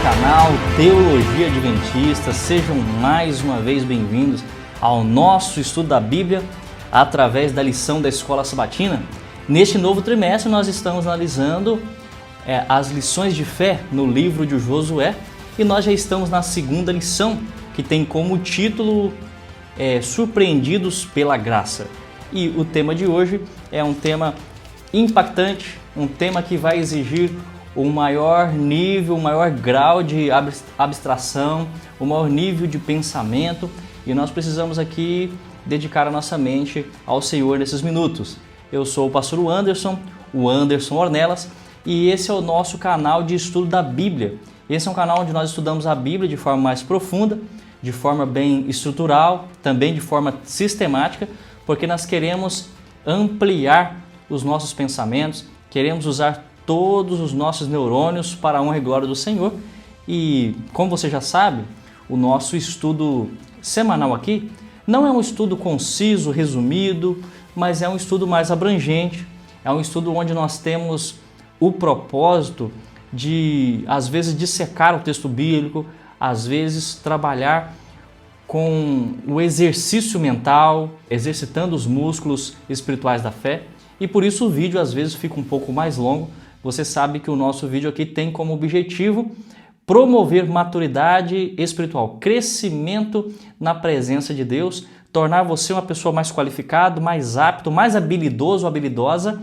canal Teologia Adventista. Sejam mais uma vez bem-vindos ao nosso estudo da Bíblia através da lição da Escola Sabatina. Neste novo trimestre nós estamos analisando as lições de fé no livro de Josué e nós já estamos na segunda lição, que tem como título Surpreendidos pela Graça. E o tema de hoje é um tema impactante, um tema que vai exigir um maior nível, um maior grau de abstração, um maior nível de pensamento, e nós precisamos aqui dedicar a nossa mente ao Senhor nesses minutos. Eu sou o pastor o Anderson Ornelas, e esse é o nosso canal de estudo da Bíblia. Esse é um canal onde nós estudamos a Bíblia de forma mais profunda, de forma bem estrutural, também de forma sistemática, porque nós queremos ampliar os nossos pensamentos, queremos usar todos os nossos neurônios para a honra e glória do Senhor. E como você já sabe, o nosso estudo semanal aqui não é um estudo conciso, resumido, mas é um estudo mais abrangente, é um estudo onde nós temos o propósito de, às vezes, dissecar o texto bíblico, às vezes trabalhar com o exercício mental, exercitando os músculos espirituais da fé, e por isso o vídeo às vezes fica um pouco mais longo. Você sabe que o nosso vídeo aqui tem como objetivo promover maturidade espiritual, crescimento na presença de Deus, tornar você uma pessoa mais qualificada, mais apto, mais habilidoso ou habilidosa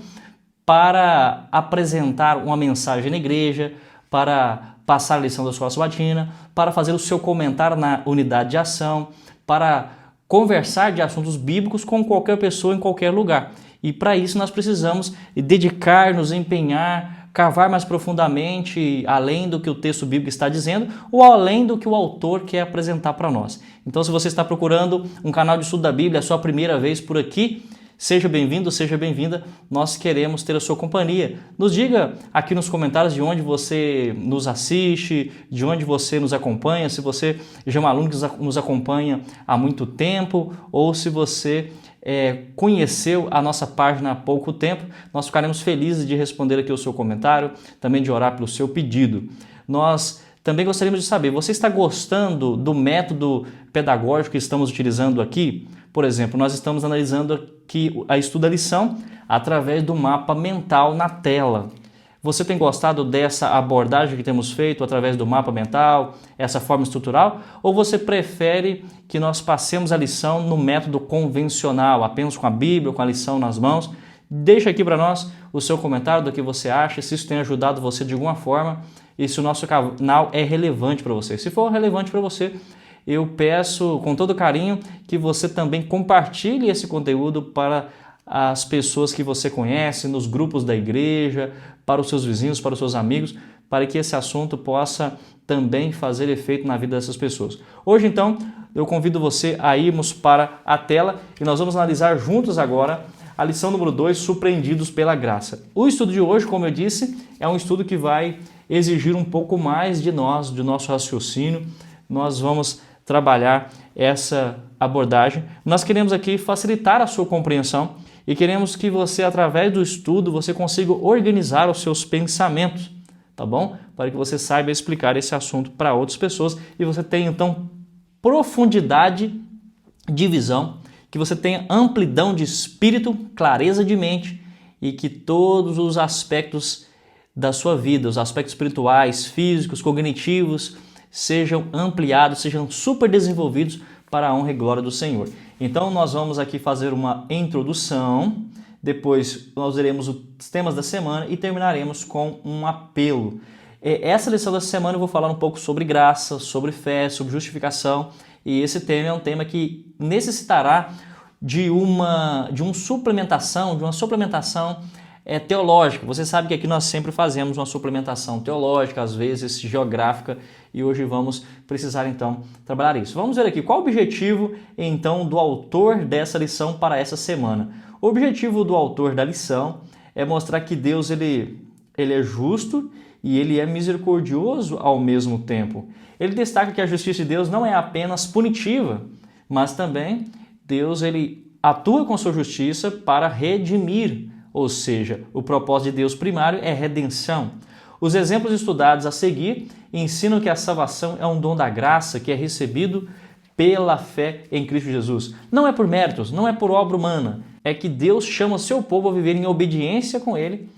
para apresentar uma mensagem na igreja, para passar a lição da Escola Sabatina, para fazer o seu comentário na unidade de ação, para conversar de assuntos bíblicos com qualquer pessoa em qualquer lugar. E para isso nós precisamos dedicar-nos, empenhar, cavar mais profundamente, além do que o texto bíblico está dizendo, ou além do que o autor quer apresentar para nós. Então, se você está procurando um canal de estudo da Bíblia, é a sua primeira vez por aqui, seja bem-vindo, seja bem-vinda, nós queremos ter a sua companhia. Nos diga aqui nos comentários de onde você nos assiste, de onde você nos acompanha, se você já é um aluno que nos acompanha há muito tempo, ou se você conheceu a nossa página há pouco tempo. Nós ficaremos felizes de responder aqui o seu comentário, também de orar pelo seu pedido. Nós também gostaríamos de saber, você está gostando do método pedagógico que estamos utilizando aqui? Por exemplo, nós estamos analisando aqui a estudo da lição através do mapa mental na tela. Você tem gostado dessa abordagem que temos feito através do mapa mental, essa forma estrutural? Ou você prefere que nós passemos a lição no método convencional, apenas com a Bíblia, com a lição nas mãos? Deixa aqui para nós o seu comentário do que você acha, se isso tem ajudado você de alguma forma e se o nosso canal é relevante para você. Se for relevante para você, eu peço com todo carinho que você também compartilhe esse conteúdo para as pessoas que você conhece, nos grupos da igreja, para os seus vizinhos, para os seus amigos, para que esse assunto possa também fazer efeito na vida dessas pessoas. Hoje, então, eu convido você a irmos para a tela e nós vamos analisar juntos agora a lição número 2, Surpreendidos pela Graça. O estudo de hoje, como eu disse, é um estudo que vai exigir um pouco mais de nós, do nosso raciocínio. Nós vamos trabalhar essa abordagem. Nós queremos aqui facilitar a sua compreensão e queremos que você, através do estudo, você consiga organizar os seus pensamentos, tá bom? Para que você saiba explicar esse assunto para outras pessoas e você tenha, então, profundidade de visão, que você tenha amplidão de espírito, clareza de mente e que todos os aspectos da sua vida, os aspectos espirituais, físicos, cognitivos, sejam ampliados, sejam super desenvolvidos para a honra e glória do Senhor. Então nós vamos aqui fazer uma introdução, depois nós veremos os temas da semana e terminaremos com um apelo. Essa lição da semana eu vou falar um pouco sobre graça, sobre fé, sobre justificação, e esse tema é um tema que necessitará de uma suplementação teológica. Você sabe que aqui nós sempre fazemos uma suplementação teológica, às vezes geográfica, e hoje vamos precisar então trabalhar isso. Vamos ver aqui qual o objetivo então do autor dessa lição para essa semana. O objetivo do autor da lição é mostrar que Deus ele é justo e ele é misericordioso ao mesmo tempo. Ele destaca que a justiça de Deus não é apenas punitiva, mas também Deus ele atua com sua justiça para redimir. Ou seja, o propósito de Deus primário é redenção. Os exemplos estudados a seguir ensinam que a salvação é um dom da graça que é recebido pela fé em Cristo Jesus. Não é por méritos, não é por obra humana, é que Deus chama o seu povo a viver em obediência com Ele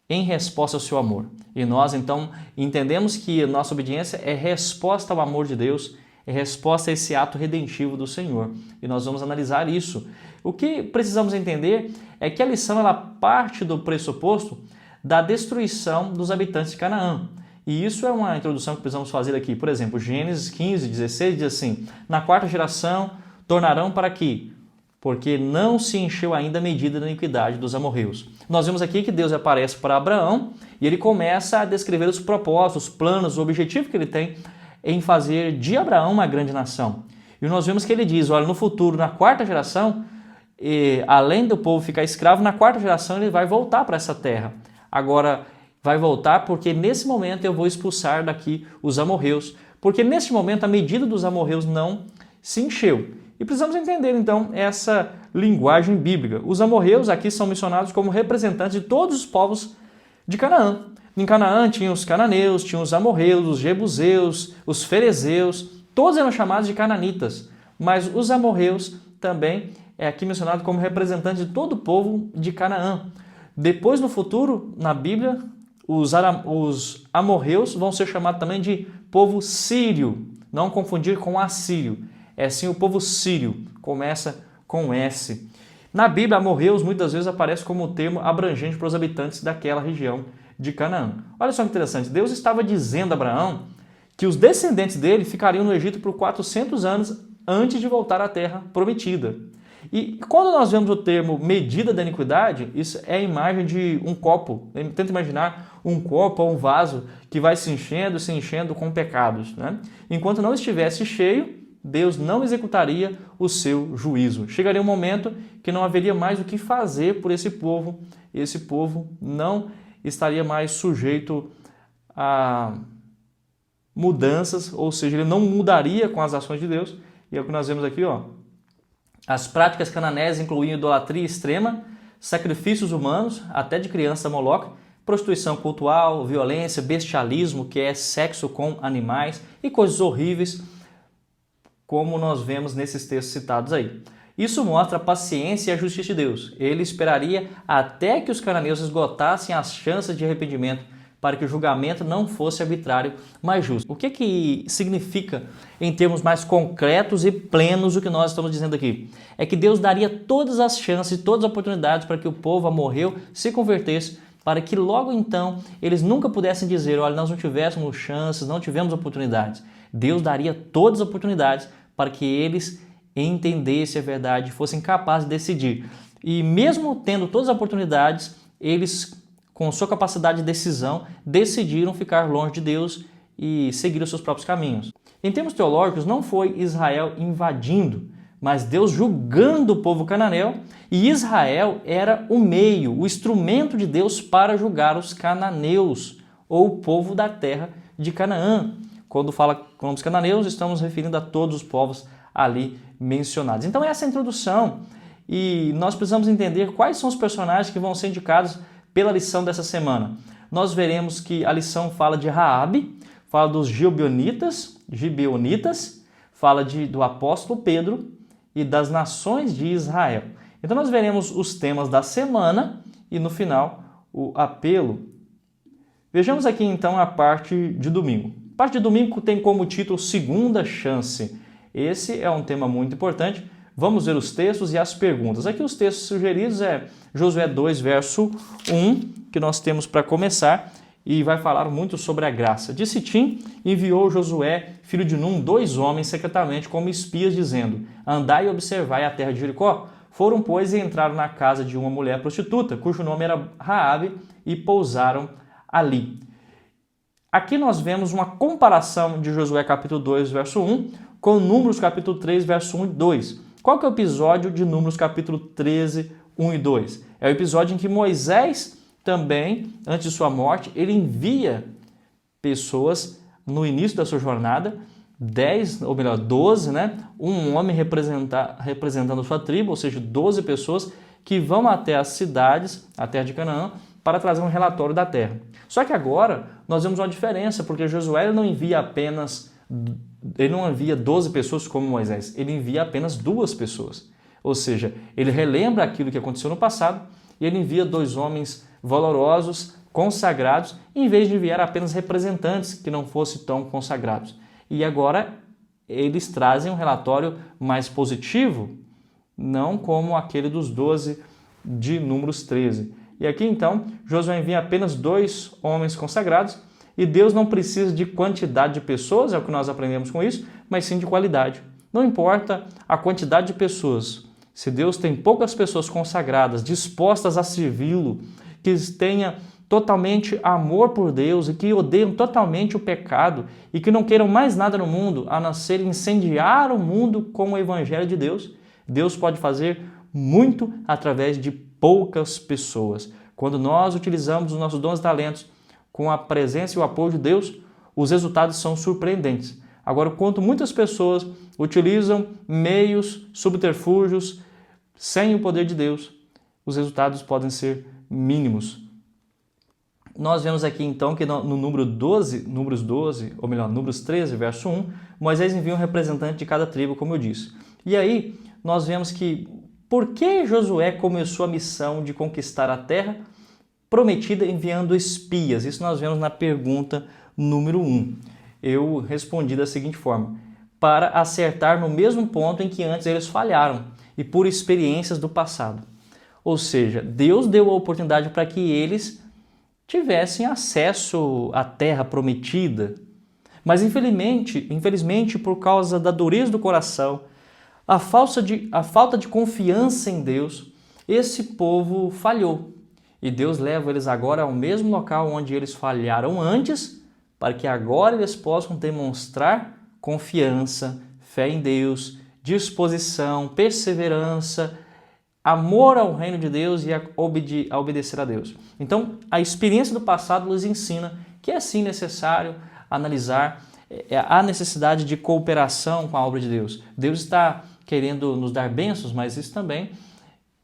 em resposta ao seu amor. E nós, então, entendemos que a nossa obediência é resposta ao amor de Deus, é resposta a esse ato redentivo do Senhor. E nós vamos analisar isso. O que precisamos entender é que a lição ela parte do pressuposto da destruição dos habitantes de Canaã. E isso é uma introdução que precisamos fazer aqui. Por exemplo, Gênesis 15, 16 diz assim: na quarta geração tornarão para aqui, porque não se encheu ainda a medida da iniquidade dos amorreus. Nós vemos aqui que Deus aparece para Abraão e ele começa a descrever os propósitos, os planos, o objetivo que ele tem em fazer de Abraão uma grande nação. E nós vemos que ele diz, olha, no futuro, na quarta geração, além do povo ficar escravo, na quarta geração ele vai voltar para essa terra. Agora, vai voltar porque nesse momento eu vou expulsar daqui os amorreus, porque nesse momento a medida dos amorreus não se encheu. E precisamos entender, então, essa linguagem bíblica. Os amorreus aqui são mencionados como representantes de todos os povos de Canaã. Em Canaã tinha os cananeus, tinha os amorreus, os jebuseus, os ferezeus, todos eram chamados de cananitas. Mas os amorreus também é aqui mencionado como representantes de todo o povo de Canaã. Depois, no futuro, na Bíblia, os amorreus vão ser chamados também de povo sírio. Não confundir com assírio. É sim o povo sírio, começa com S. Na Bíblia, amorreus muitas vezes aparece como termo abrangente para os habitantes daquela região de Canaã. Olha só que interessante, Deus estava dizendo a Abraão que os descendentes dele ficariam no Egito por 400 anos antes de voltar à terra prometida. E quando nós vemos o termo medida da iniquidade, isso é a imagem de um copo. Tenta imaginar um copo ou um vaso que vai se enchendo com pecados, né? Enquanto não estivesse cheio, Deus não executaria o seu juízo. Chegaria um momento que não haveria mais o que fazer por esse povo. Esse povo não estaria mais sujeito a mudanças, ou seja, ele não mudaria com as ações de Deus. E é o que nós vemos aqui, ó. As práticas cananéias incluíam idolatria extrema, sacrifícios humanos, até de criança a Moloque, prostituição cultural, violência, bestialismo, que é sexo com animais e coisas horríveis, como nós vemos nesses textos citados aí. Isso mostra a paciência e a justiça de Deus. Ele esperaria até que os cananeus esgotassem as chances de arrependimento para que o julgamento não fosse arbitrário, mas justo. O que significa, em termos mais concretos e plenos, o que nós estamos dizendo aqui? É que Deus daria todas as chances, todas as oportunidades para que o povo amorreu se convertesse, para que logo então eles nunca pudessem dizer, olha, nós não tivéssemos chances, não tivemos oportunidades. Deus daria todas as oportunidades para que eles entendessem a verdade, fossem capazes de decidir. E mesmo tendo todas as oportunidades, eles, com sua capacidade de decisão, decidiram ficar longe de Deus e seguir os seus próprios caminhos. Em termos teológicos, não foi Israel invadindo, mas Deus julgando o povo cananeu, e Israel era o meio, o instrumento de Deus para julgar os cananeus, ou o povo da terra de Canaã. Quando fala com os cananeus, estamos referindo a todos os povos ali mencionados. Então essa é a introdução e nós precisamos entender quais são os personagens que vão ser indicados pela lição dessa semana. Nós veremos que a lição fala de Raabe, fala dos gibeonitas, fala do apóstolo Pedro e das nações de Israel. Então nós veremos os temas da semana e no final o apelo. Vejamos aqui então a parte de domingo. A parte de domingo tem como título Segunda Chance. Esse é um tema muito importante. Vamos ver os textos e as perguntas. Aqui os textos sugeridos é Josué 2, verso 1, que nós temos para começar, e vai falar muito sobre a graça. De Sitim enviou Josué, filho de Num, 2 homens secretamente como espias, dizendo, andai e observai a terra de Jericó. Foram, pois, e entraram na casa de uma mulher prostituta, cujo nome era Raabe, e pousaram ali. Aqui nós vemos uma comparação de Josué capítulo 2, verso 1, com Números capítulo 3, verso 1 e 2. Qual que é o episódio de Números capítulo 13, 1 e 2? É o episódio em que Moisés também, antes de sua morte, ele envia pessoas no início da sua jornada, 12, né? Um homem representando sua tribo, ou seja, 12 pessoas que vão até as cidades, a terra de Canaã, para trazer um relatório da terra. Só que agora nós vemos uma diferença, porque Josué ele não envia 12 pessoas como Moisés, ele envia apenas 2 pessoas. Ou seja, ele relembra aquilo que aconteceu no passado e ele envia 2 homens valorosos, consagrados, em vez de enviar apenas representantes que não fossem tão consagrados. E agora eles trazem um relatório mais positivo, não como aquele dos 12 de Números 13. E aqui então, Josué envia apenas 2 homens consagrados, e Deus não precisa de quantidade de pessoas, é o que nós aprendemos com isso, mas sim de qualidade. Não importa a quantidade de pessoas, se Deus tem poucas pessoas consagradas, dispostas a servi-lo, que tenha totalmente amor por Deus e que odeiam totalmente o pecado e que não queiram mais nada no mundo a não ser incendiar o mundo com o Evangelho de Deus, Deus pode fazer muito através de poucas pessoas. Quando nós utilizamos os nossos dons e talentos com a presença e o apoio de Deus, os resultados são surpreendentes. Agora, quanto muitas pessoas utilizam meios, subterfúgios, sem o poder de Deus, os resultados podem ser mínimos. Nós vemos aqui então que no Números 13, verso 1, Moisés envia um representante de cada tribo, como eu disse. E aí nós vemos que por que Josué começou a missão de conquistar a terra prometida enviando espias? Isso nós vemos na pergunta número 1. Eu respondi da seguinte forma: para acertar no mesmo ponto em que antes eles falharam e por experiências do passado. Ou seja, Deus deu a oportunidade para que eles tivessem acesso à terra prometida. Mas infelizmente, por causa da dureza do coração, a falta de confiança em Deus, esse povo falhou. E Deus leva eles agora ao mesmo local onde eles falharam antes, para que agora eles possam demonstrar confiança, fé em Deus, disposição, perseverança, amor ao reino de Deus e a obedecer a Deus. Então, a experiência do passado nos ensina que é sim necessário analisar a necessidade de cooperação com a obra de Deus. Deus está querendo nos dar bênçãos, mas isso também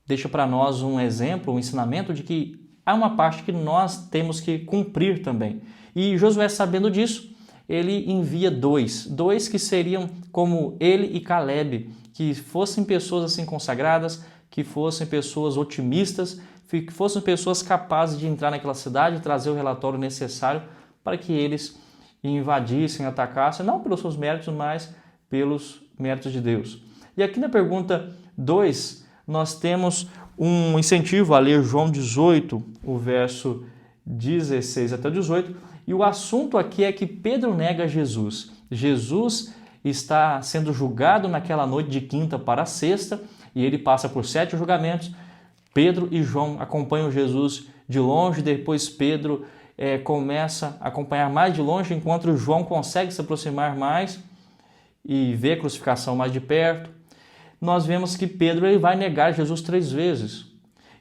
deixa para nós um exemplo, um ensinamento de que há uma parte que nós temos que cumprir também. E Josué, sabendo disso, ele envia 2 que seriam como ele e Caleb, que fossem pessoas assim consagradas, que fossem pessoas otimistas, que fossem pessoas capazes de entrar naquela cidade e trazer o relatório necessário para que eles invadissem, atacassem, não pelos seus méritos, mas pelos méritos de Deus. E aqui na pergunta 2, nós temos um incentivo a ler João 18, o verso 16 até 18, e o assunto aqui é que Pedro nega Jesus. Jesus está sendo julgado naquela noite de quinta para sexta, e ele passa por 7 julgamentos. Pedro e João acompanham Jesus de longe, depois Pedro começa a acompanhar mais de longe, enquanto João consegue se aproximar mais e ver a crucificação mais de perto. Nós vemos que Pedro ele vai negar Jesus 3 vezes.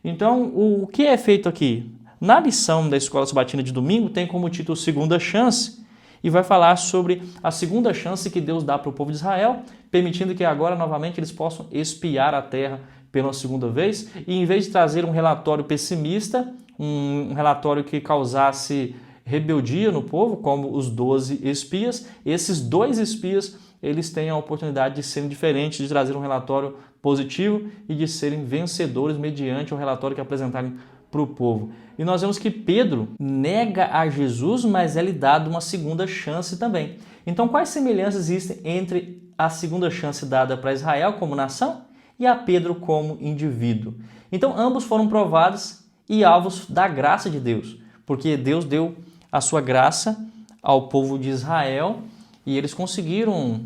Então, o que é feito aqui? Na lição da Escola Sabatina de domingo tem como título Segunda Chance, e vai falar sobre a segunda chance que Deus dá para o povo de Israel, permitindo que agora novamente eles possam espiar a terra pela segunda vez, e em vez de trazer um relatório pessimista, um relatório que causasse rebeldia no povo, como os 12 espias, esses 2 espias eles têm a oportunidade de serem diferentes, de trazer um relatório positivo e de serem vencedores mediante o relatório que apresentarem para o povo. E nós vemos que Pedro nega a Jesus, mas é-lhe dado uma segunda chance também. Então, quais semelhanças existem entre a segunda chance dada para Israel como nação e a Pedro como indivíduo? Então, ambos foram provados e alvos da graça de Deus, porque Deus deu a sua graça ao povo de Israel e eles conseguiram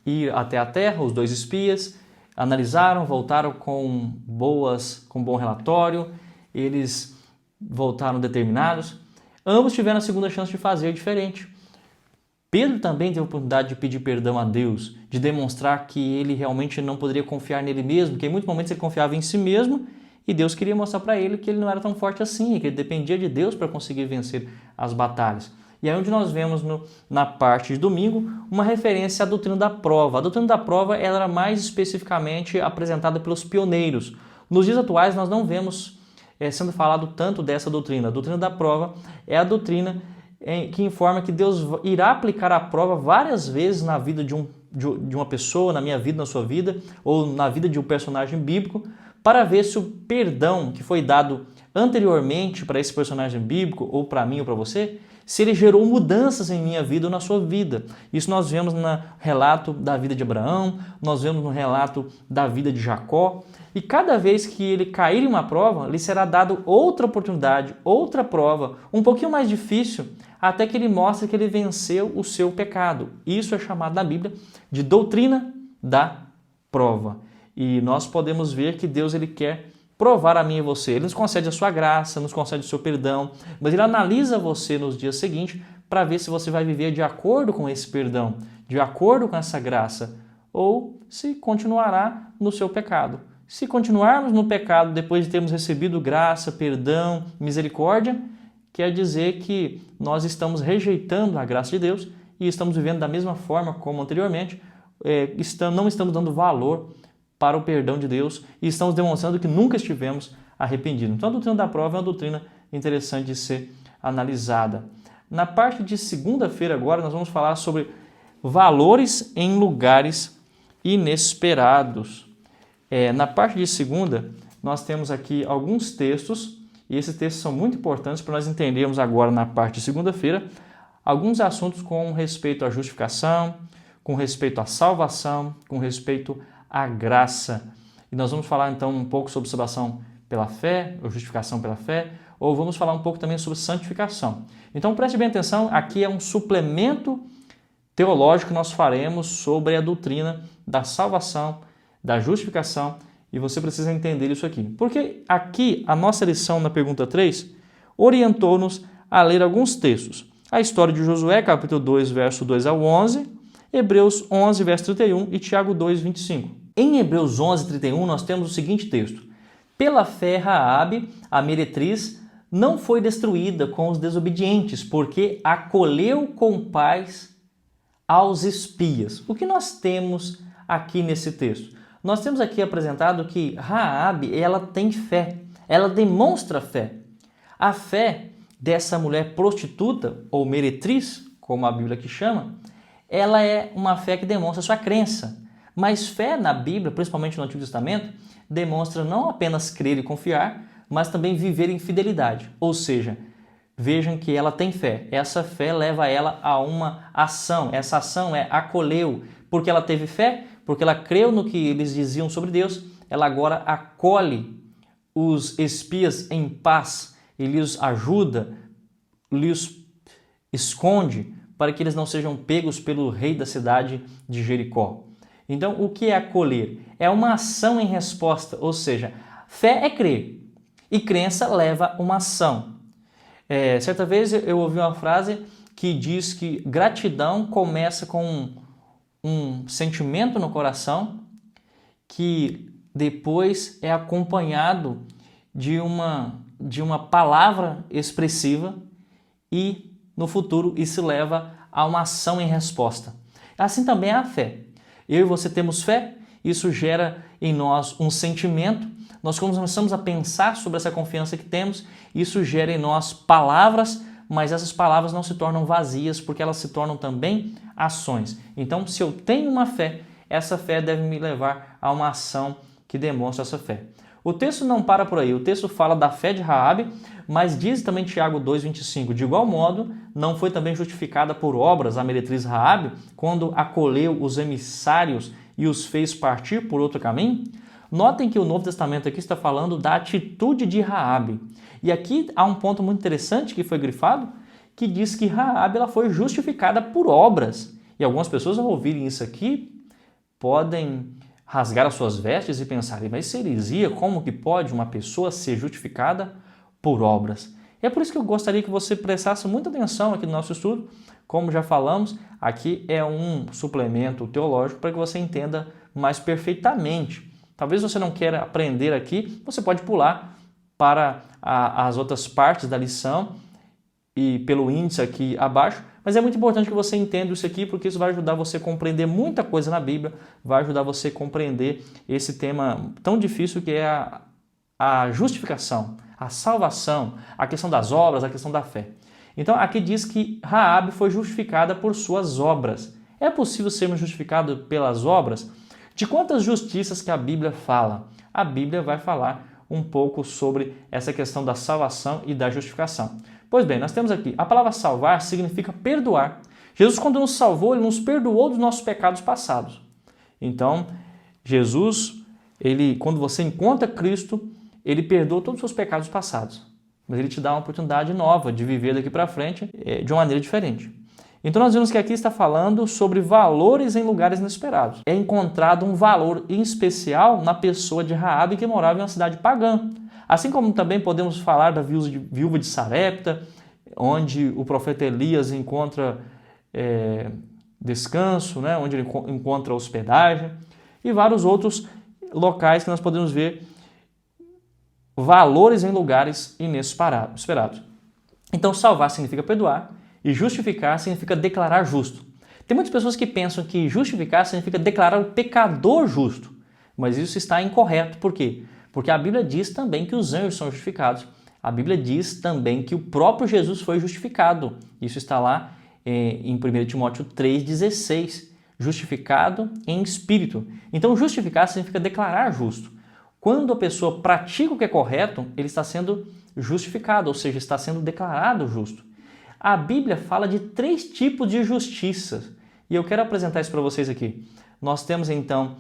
ir até a terra, os 2 espias, analisaram, voltaram com bom relatório, eles voltaram determinados. Ambos tiveram a segunda chance de fazer diferente. Pedro também teve a oportunidade de pedir perdão a Deus, de demonstrar que ele realmente não poderia confiar nele mesmo, que em muitos momentos ele confiava em si mesmo e Deus queria mostrar para ele que ele não era tão forte assim, que ele dependia de Deus para conseguir vencer as batalhas. E aí onde nós vemos na parte de domingo uma referência à doutrina da prova. A doutrina da prova ela era mais especificamente apresentada pelos pioneiros. Nos dias atuais nós não vemos sendo falado tanto dessa doutrina. A doutrina da prova é a doutrina que informa que Deus irá aplicar a prova várias vezes na vida de uma pessoa, na minha vida, na sua vida, ou na vida de um personagem bíblico, para ver se o perdão que foi dado anteriormente para esse personagem bíblico, ou para mim ou para você, se ele gerou mudanças em minha vida ou na sua vida. Isso nós vemos no relato da vida de Abraão, nós vemos no relato da vida de Jacó, e cada vez que ele cair em uma prova, lhe será dado outra oportunidade, outra prova, um pouquinho mais difícil, até que ele mostre que ele venceu o seu pecado. Isso é chamado na Bíblia de doutrina da prova. E nós podemos ver que Deus ele quer provar a mim e você. Ele nos concede a sua graça, nos concede o seu perdão, mas ele analisa você nos dias seguintes para ver se você vai viver de acordo com esse perdão, de acordo com essa graça, ou se continuará no seu pecado. Se continuarmos no pecado depois de termos recebido graça, perdão, misericórdia, quer dizer que nós estamos rejeitando a graça de Deus e estamos vivendo da mesma forma como anteriormente, não estamos dando valor para o perdão de Deus e estamos demonstrando que nunca estivemos arrependidos. Então a doutrina da prova é uma doutrina interessante de ser analisada. Na parte de segunda-feira agora nós vamos falar sobre valores em lugares inesperados. Na parte de segunda nós temos aqui alguns textos e esses textos são muito importantes para nós entendermos agora na parte de segunda-feira alguns assuntos com respeito à justificação, com respeito à salvação, com respeito à graça. E nós vamos falar então um pouco sobre salvação pela fé, ou justificação pela fé, ou vamos falar um pouco também sobre santificação. Então preste bem atenção, aqui é um suplemento teológico que nós faremos sobre a doutrina da salvação, da justificação, e você precisa entender isso aqui. Porque aqui a nossa lição na pergunta 3 orientou-nos a ler alguns textos. A história de Josué, capítulo 2, verso 2 ao 11, Hebreus 11, verso 31 e Tiago 2, 25. Em Hebreus 11, 31, nós temos o seguinte texto. Pela fé, Raabe, a meretriz, não foi destruída com os desobedientes, porque acolheu com paz aos espias. O que nós temos aqui nesse texto? Nós temos aqui apresentado que Raabe, ela tem fé, ela demonstra fé. A fé dessa mulher prostituta, ou meretriz, como a Bíblia aqui chama, ela é uma fé que demonstra sua crença. Mas fé na Bíblia, principalmente no Antigo Testamento, demonstra não apenas crer e confiar, mas também viver em fidelidade. Ou seja, vejam que ela tem fé. Essa fé leva ela a uma ação. Essa ação é acolheu. Porque ela teve fé, porque ela creu no que eles diziam sobre Deus, ela agora acolhe os espias em paz. Ele os ajuda, lhes esconde, para que eles não sejam pegos pelo rei da cidade de Jericó. Então, o que é acolher? É uma ação em resposta, ou seja, fé é crer, e crença leva uma ação. Certa vez eu ouvi uma frase que diz que gratidão começa com um sentimento no coração que depois é acompanhado de uma palavra expressiva e no futuro isso leva a uma ação em resposta. Assim também é a fé. Eu e você temos fé, isso gera em nós um sentimento, nós começamos a pensar sobre essa confiança que temos, isso gera em nós palavras, mas essas palavras não se tornam vazias porque elas se tornam também ações. Então, se eu tenho uma fé, essa fé deve me levar a uma ação que demonstra essa fé. O texto não para por aí, o texto fala da fé de Raabe, mas diz também Tiago 2,25, de igual modo, não foi também justificada por obras a meretriz Raabe, quando acolheu os emissários e os fez partir por outro caminho? Notem que o Novo Testamento aqui está falando da atitude de Raabe. E aqui há um ponto muito interessante que foi grifado, que diz que Raabe ela foi justificada por obras. E algumas pessoas, ao ouvirem isso aqui, podem rasgar as suas vestes e pensarem, mas isso é heresia, como que pode uma pessoa ser justificada por obras? E é por isso que eu gostaria que você prestasse muita atenção aqui no nosso estudo. Como já falamos, aqui é um suplemento teológico para que você entenda mais perfeitamente. Talvez você não queira aprender aqui, você pode pular para as outras partes da lição e pelo índice aqui abaixo, mas é muito importante que você entenda isso aqui, porque isso vai ajudar você a compreender muita coisa na Bíblia, vai ajudar você a compreender esse tema tão difícil que é a justificação, a salvação, a questão das obras, a questão da fé. Então aqui diz que Raabe foi justificada por suas obras. É possível sermos justificados pelas obras? De quantas justiças que a Bíblia fala? A Bíblia vai falar um pouco sobre essa questão da salvação e da justificação. Pois bem, nós temos aqui, a palavra salvar significa perdoar. Jesus, quando nos salvou, Ele nos perdoou dos nossos pecados passados. Então, Jesus, quando você encontra Cristo, Ele perdoa todos os seus pecados passados. Mas Ele te dá uma oportunidade nova de viver daqui para frente de uma maneira diferente. Então nós vemos que aqui está falando sobre valores em lugares inesperados. É encontrado um valor em especial na pessoa de Raabe, que morava em uma cidade pagã. Assim como também podemos falar da viúva de Sarepta, onde o profeta Elias encontra descanso, né? Onde ele encontra hospedagem, e vários outros locais que nós podemos ver valores em lugares inesperados. Então salvar significa perdoar, e justificar significa declarar justo. Tem muitas pessoas que pensam que justificar significa declarar o pecador justo, mas isso está incorreto. Por quê? Porque a Bíblia diz também que os anjos são justificados. A Bíblia diz também que o próprio Jesus foi justificado. Isso está lá em 1 Timóteo 3,16. Justificado em espírito. Então justificar significa declarar justo. Quando a pessoa pratica o que é correto, ele está sendo justificado, ou seja, está sendo declarado justo. A Bíblia fala de 3 tipos de justiça, e eu quero apresentar isso para vocês aqui. Nós temos então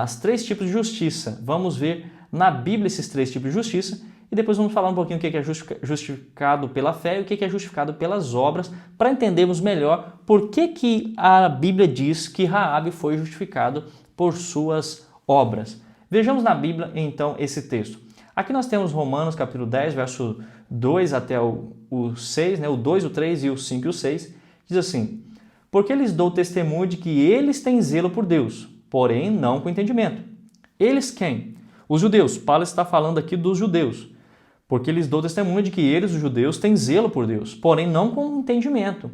os 3 tipos de justiça. Vamos ver na Bíblia esses 3 tipos de justiça, e depois vamos falar um pouquinho o que é justificado pela fé e o que é justificado pelas obras, para entendermos melhor por que a Bíblia diz que Raabe foi justificado por suas obras. Vejamos na Bíblia então esse texto. Aqui nós temos Romanos capítulo 10, verso 2 até o 6, né? O 2, o 3 e o 5 e o 6, diz assim: porque lhes dou testemunho de que eles têm zelo por Deus, porém não com entendimento. Eles quem? Os judeus. Paulo está falando aqui dos judeus. Porque lhes dou testemunho de que eles, os judeus, têm zelo por Deus, porém não com entendimento.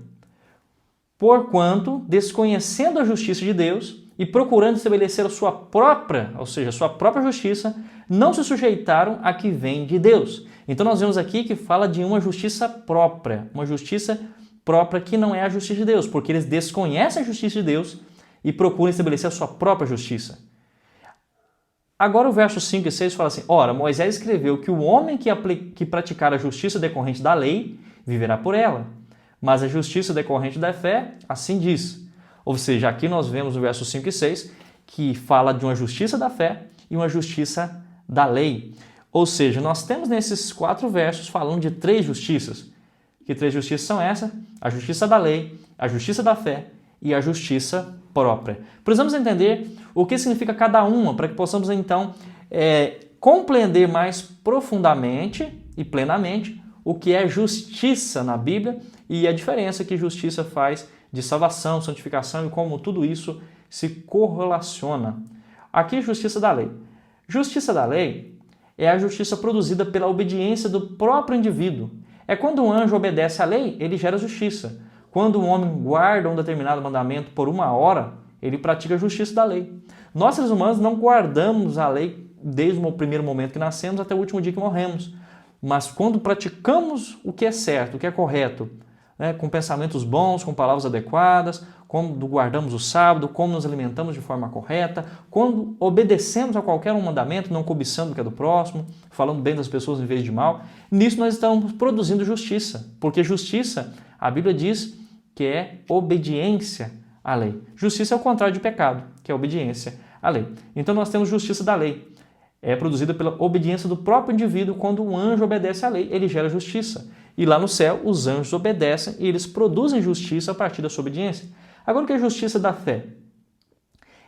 Porquanto, desconhecendo a justiça de Deus e procurando estabelecer a sua própria, ou seja, a sua própria justiça, não se sujeitaram a que vem de Deus. Então nós vemos aqui que fala de uma justiça própria que não é a justiça de Deus, porque eles desconhecem a justiça de Deus e procuram estabelecer a sua própria justiça. Agora o verso 5 e 6 fala assim: ora, Moisés escreveu que o homem que praticar a justiça decorrente da lei viverá por ela, mas a justiça decorrente da fé, assim diz. Ou seja, aqui nós vemos no verso 5 e 6 que fala de uma justiça da fé e uma justiça da lei. Ou seja, nós temos nesses 4 versos falando de 3 justiças. Que 3 justiças são essas? A justiça da lei, a justiça da fé e a justiça própria. Precisamos entender o que significa cada uma para que possamos então compreender mais profundamente e plenamente o que é justiça na Bíblia e a diferença que justiça faz de salvação, santificação e como tudo isso se correlaciona. Aqui, justiça da lei. Justiça da lei é a justiça produzida pela obediência do próprio indivíduo. É quando um anjo obedece à lei, ele gera justiça. Quando um homem guarda um determinado mandamento por 1 hora, ele pratica a justiça da lei. Nós, seres humanos, não guardamos a lei desde o primeiro momento que nascemos até o último dia que morremos. Mas quando praticamos o que é certo, o que é correto, com pensamentos bons, com palavras adequadas, quando guardamos o sábado, como nos alimentamos de forma correta, quando obedecemos a qualquer um mandamento, não cobiçando o que é do próximo, falando bem das pessoas em vez de mal, nisso nós estamos produzindo justiça, porque justiça, a Bíblia diz que é obediência à lei. Justiça é o contrário de pecado, que é obediência à lei. Então nós temos justiça da lei. É produzida pela obediência do próprio indivíduo. Quando um anjo obedece à lei, ele gera justiça. E lá no céu, os anjos obedecem e eles produzem justiça a partir da sua obediência. Agora, o que é a justiça da fé?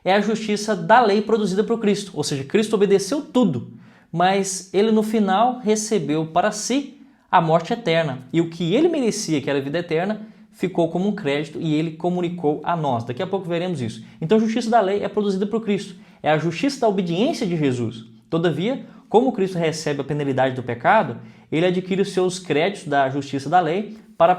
É a justiça da lei produzida por Cristo. Ou seja, Cristo obedeceu tudo, mas ele no final recebeu para si a morte eterna. E o que ele merecia, que era a vida eterna, ficou como um crédito e ele comunicou a nós. Daqui a pouco veremos isso. Então, a justiça da lei é produzida por Cristo. É a justiça da obediência de Jesus. Todavia, como Cristo recebe a penalidade do pecado, ele adquire os seus créditos da justiça da lei para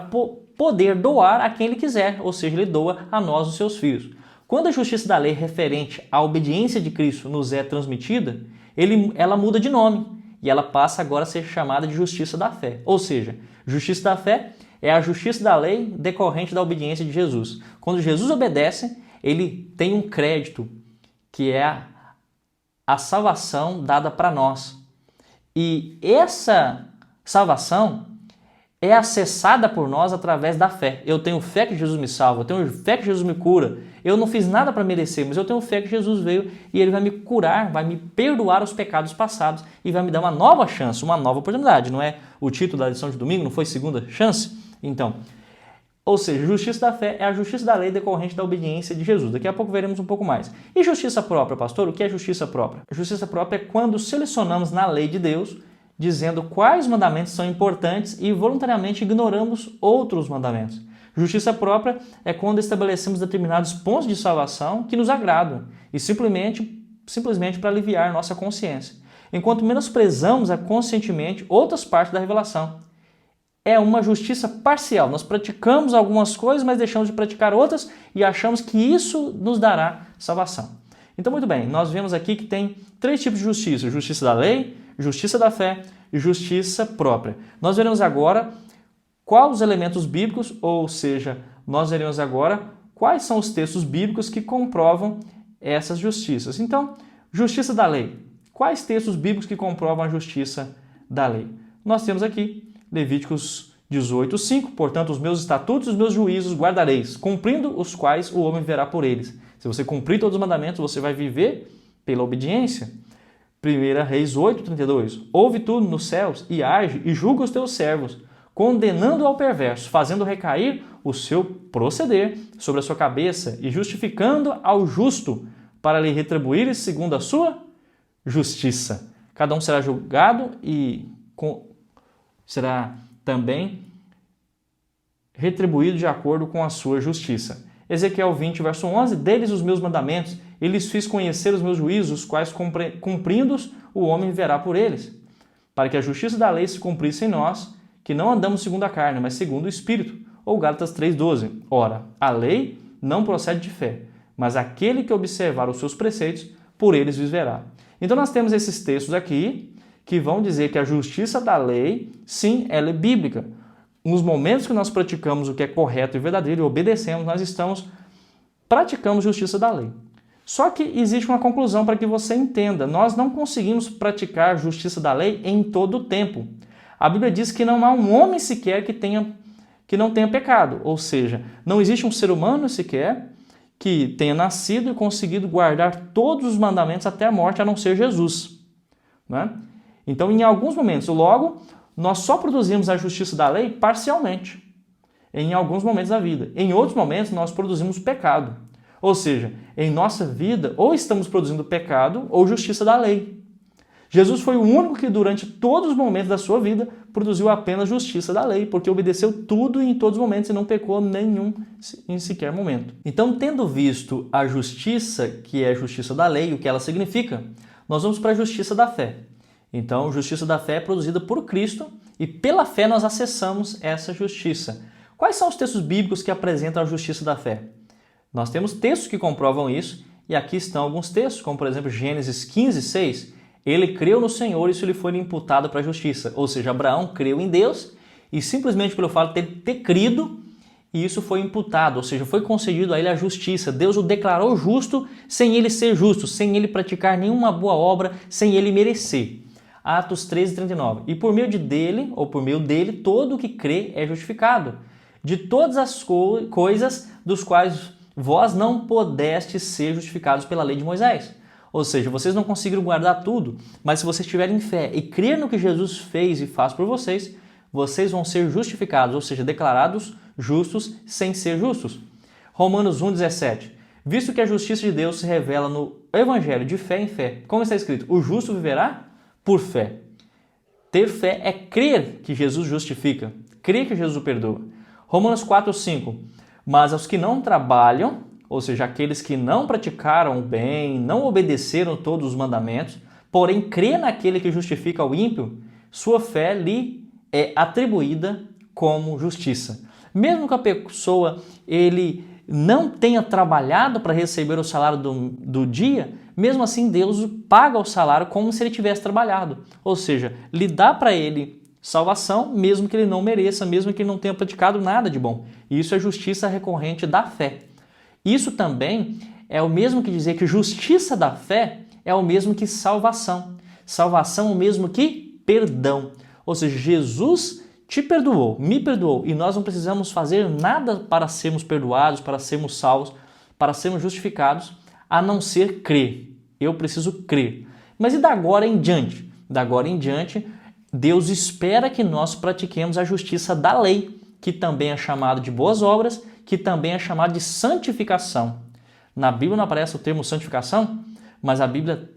poder doar a quem ele quiser, ou seja, ele doa a nós, os seus filhos. Quando a justiça da lei referente à obediência de Cristo nos é transmitida, ela muda de nome. e ela passa agora a ser chamada de justiça da fé. Ou seja, justiça da fé é a justiça da lei decorrente da obediência de Jesus. Quando Jesus obedece, ele tem um crédito, que é a salvação dada para nós. E essa salvação é acessada por nós através da fé. Eu tenho fé que Jesus me salva, eu tenho fé que Jesus me cura. Eu não fiz nada para merecer, mas eu tenho fé que Jesus veio e ele vai me curar, vai me perdoar os pecados passados e vai me dar uma nova chance, uma nova oportunidade. Não é o título da lição de domingo, não foi segunda chance? Então, ou seja, justiça da fé é a justiça da lei decorrente da obediência de Jesus. Daqui a pouco veremos um pouco mais. E justiça própria, pastor? O que é justiça própria? Justiça própria é quando selecionamos na lei de Deus, dizendo quais mandamentos são importantes e voluntariamente ignoramos outros mandamentos. Justiça própria é quando estabelecemos determinados pontos de salvação que nos agradam e simplesmente para aliviar nossa consciência, enquanto menosprezamos conscientemente outras partes da revelação. É uma justiça parcial. Nós praticamos algumas coisas, mas deixamos de praticar outras e achamos que isso nos dará salvação. Então, muito bem, nós vemos aqui que tem 3 tipos de justiça: justiça da lei, justiça da fé e justiça própria. Nós veremos agora quais os elementos bíblicos, ou seja, nós veremos agora quais são os textos bíblicos que comprovam essas justiças. Então, justiça da lei. Quais textos bíblicos que comprovam a justiça da lei? Nós temos aqui Levíticos 18:5, portanto, os meus estatutos e os meus juízos guardareis, cumprindo os quais o homem viverá por eles. Se você cumprir todos os mandamentos, você vai viver pela obediência. 1 Reis 8:32, ouve tu nos céus e age e julga os teus servos, condenando ao perverso, fazendo recair o seu proceder sobre a sua cabeça e justificando ao justo para lhe retribuir segundo a sua justiça. Cada um será julgado e será também retribuído de acordo com a sua justiça. Ezequiel 20, verso 11, deles os meus mandamentos, e lhes fiz conhecer os meus juízos, os quais cumprindo-os o homem viverá por eles, para que a justiça da lei se cumprisse em nós, que não andamos segundo a carne, mas segundo o Espírito. Ou Gálatas 3:12, ora, a lei não procede de fé, mas aquele que observar os seus preceitos, por eles viverá. Então nós temos esses textos aqui, que vão dizer que a justiça da lei, sim, ela é bíblica. Nos momentos que nós praticamos o que é correto e verdadeiro e obedecemos, nós praticamos justiça da lei. Só que existe uma conclusão para que você entenda. Nós não conseguimos praticar justiça da lei em todo o tempo. A Bíblia diz que não há um homem sequer que não tenha pecado. Ou seja, não existe um ser humano sequer que tenha nascido e conseguido guardar todos os mandamentos até a morte, a não ser Jesus, né? Então, em alguns momentos, logo, nós só produzimos a justiça da lei parcialmente, em alguns momentos da vida. Em outros momentos, nós produzimos pecado. Ou seja, em nossa vida, ou estamos produzindo pecado ou justiça da lei. Jesus foi o único que, durante todos os momentos da sua vida, produziu apenas justiça da lei, porque obedeceu tudo em todos os momentos e não pecou nenhum em sequer momento. Então, tendo visto a justiça, que é a justiça da lei, o que ela significa, nós vamos para a justiça da fé. Então, justiça da fé é produzida por Cristo e pela fé nós acessamos essa justiça. Quais são os textos bíblicos que apresentam a justiça da fé? Nós temos textos que comprovam isso e aqui estão alguns textos, como por exemplo Gênesis 15:6. Ele creu no Senhor e isso lhe foi imputado para a justiça. Ou seja, Abraão creu em Deus e simplesmente pelo fato de ter crido, isso foi imputado, ou seja, foi concedido a ele a justiça. Deus o declarou justo sem ele ser justo, sem ele praticar nenhuma boa obra, sem ele merecer. Atos 13:39. E por meio dele, ou por meio dele, todo o que crê é justificado, de todas as coisas dos quais vós não pudestes ser justificados pela lei de Moisés. Ou seja, vocês não conseguiram guardar tudo, mas se vocês tiverem fé e crer no que Jesus fez e faz por vocês, vocês vão ser justificados, ou seja, declarados justos sem ser justos. Romanos 1:17. Visto que a justiça de Deus se revela no evangelho de fé em fé, como está escrito, o justo viverá por fé. Ter fé é crer que Jesus justifica, crer que Jesus o perdoa. Romanos 4:5. Mas aos que não trabalham, ou seja, aqueles que não praticaram o bem, não obedeceram todos os mandamentos, porém crê naquele que justifica o ímpio, sua fé lhe é atribuída como justiça. Mesmo que a pessoa ele não tenha trabalhado para receber o salário do dia, mesmo assim Deus paga o salário como se ele tivesse trabalhado. Ou seja, lhe dá para ele salvação, mesmo que ele não mereça, mesmo que ele não tenha praticado nada de bom. E isso é justiça recorrente da fé. Isso também é o mesmo que dizer que justiça da fé é o mesmo que salvação. Salvação é o mesmo que perdão. Ou seja, Jesus te perdoou, me perdoou, e nós não precisamos fazer nada para sermos perdoados, para sermos salvos, para sermos justificados, a não ser crer. Eu preciso crer. Mas e da agora em diante? Da agora em diante, Deus espera que nós pratiquemos a justiça da lei, que também é chamado de boas obras, que também é chamado de santificação. Na Bíblia não aparece o termo santificação, mas a Bíblia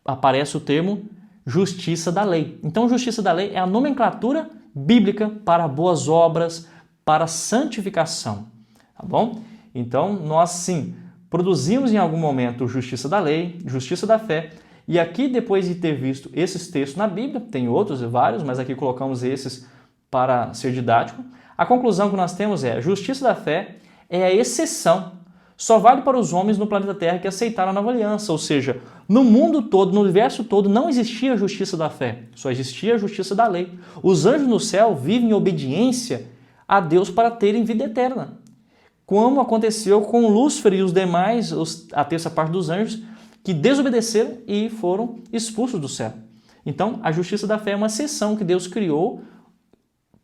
aparece o termo justiça da lei. Então, justiça da lei é a nomenclatura bíblica para boas obras, para santificação, tá bom? Então, nós sim, produzimos em algum momento justiça da lei, justiça da fé, e aqui, depois de ter visto esses textos na Bíblia, tem outros e vários, mas aqui colocamos esses para ser didático, a conclusão que nós temos é: a justiça da fé é a exceção, só vale para os homens no planeta Terra que aceitaram a nova aliança, ou seja, no mundo todo, no universo todo, não existia a justiça da fé, só existia a justiça da lei. Os anjos no céu vivem em obediência a Deus para terem vida eterna, como aconteceu com Lúcifer e os demais, a terça parte dos anjos, que desobedeceram e foram expulsos do céu. Então, a justiça da fé é uma exceção que Deus criou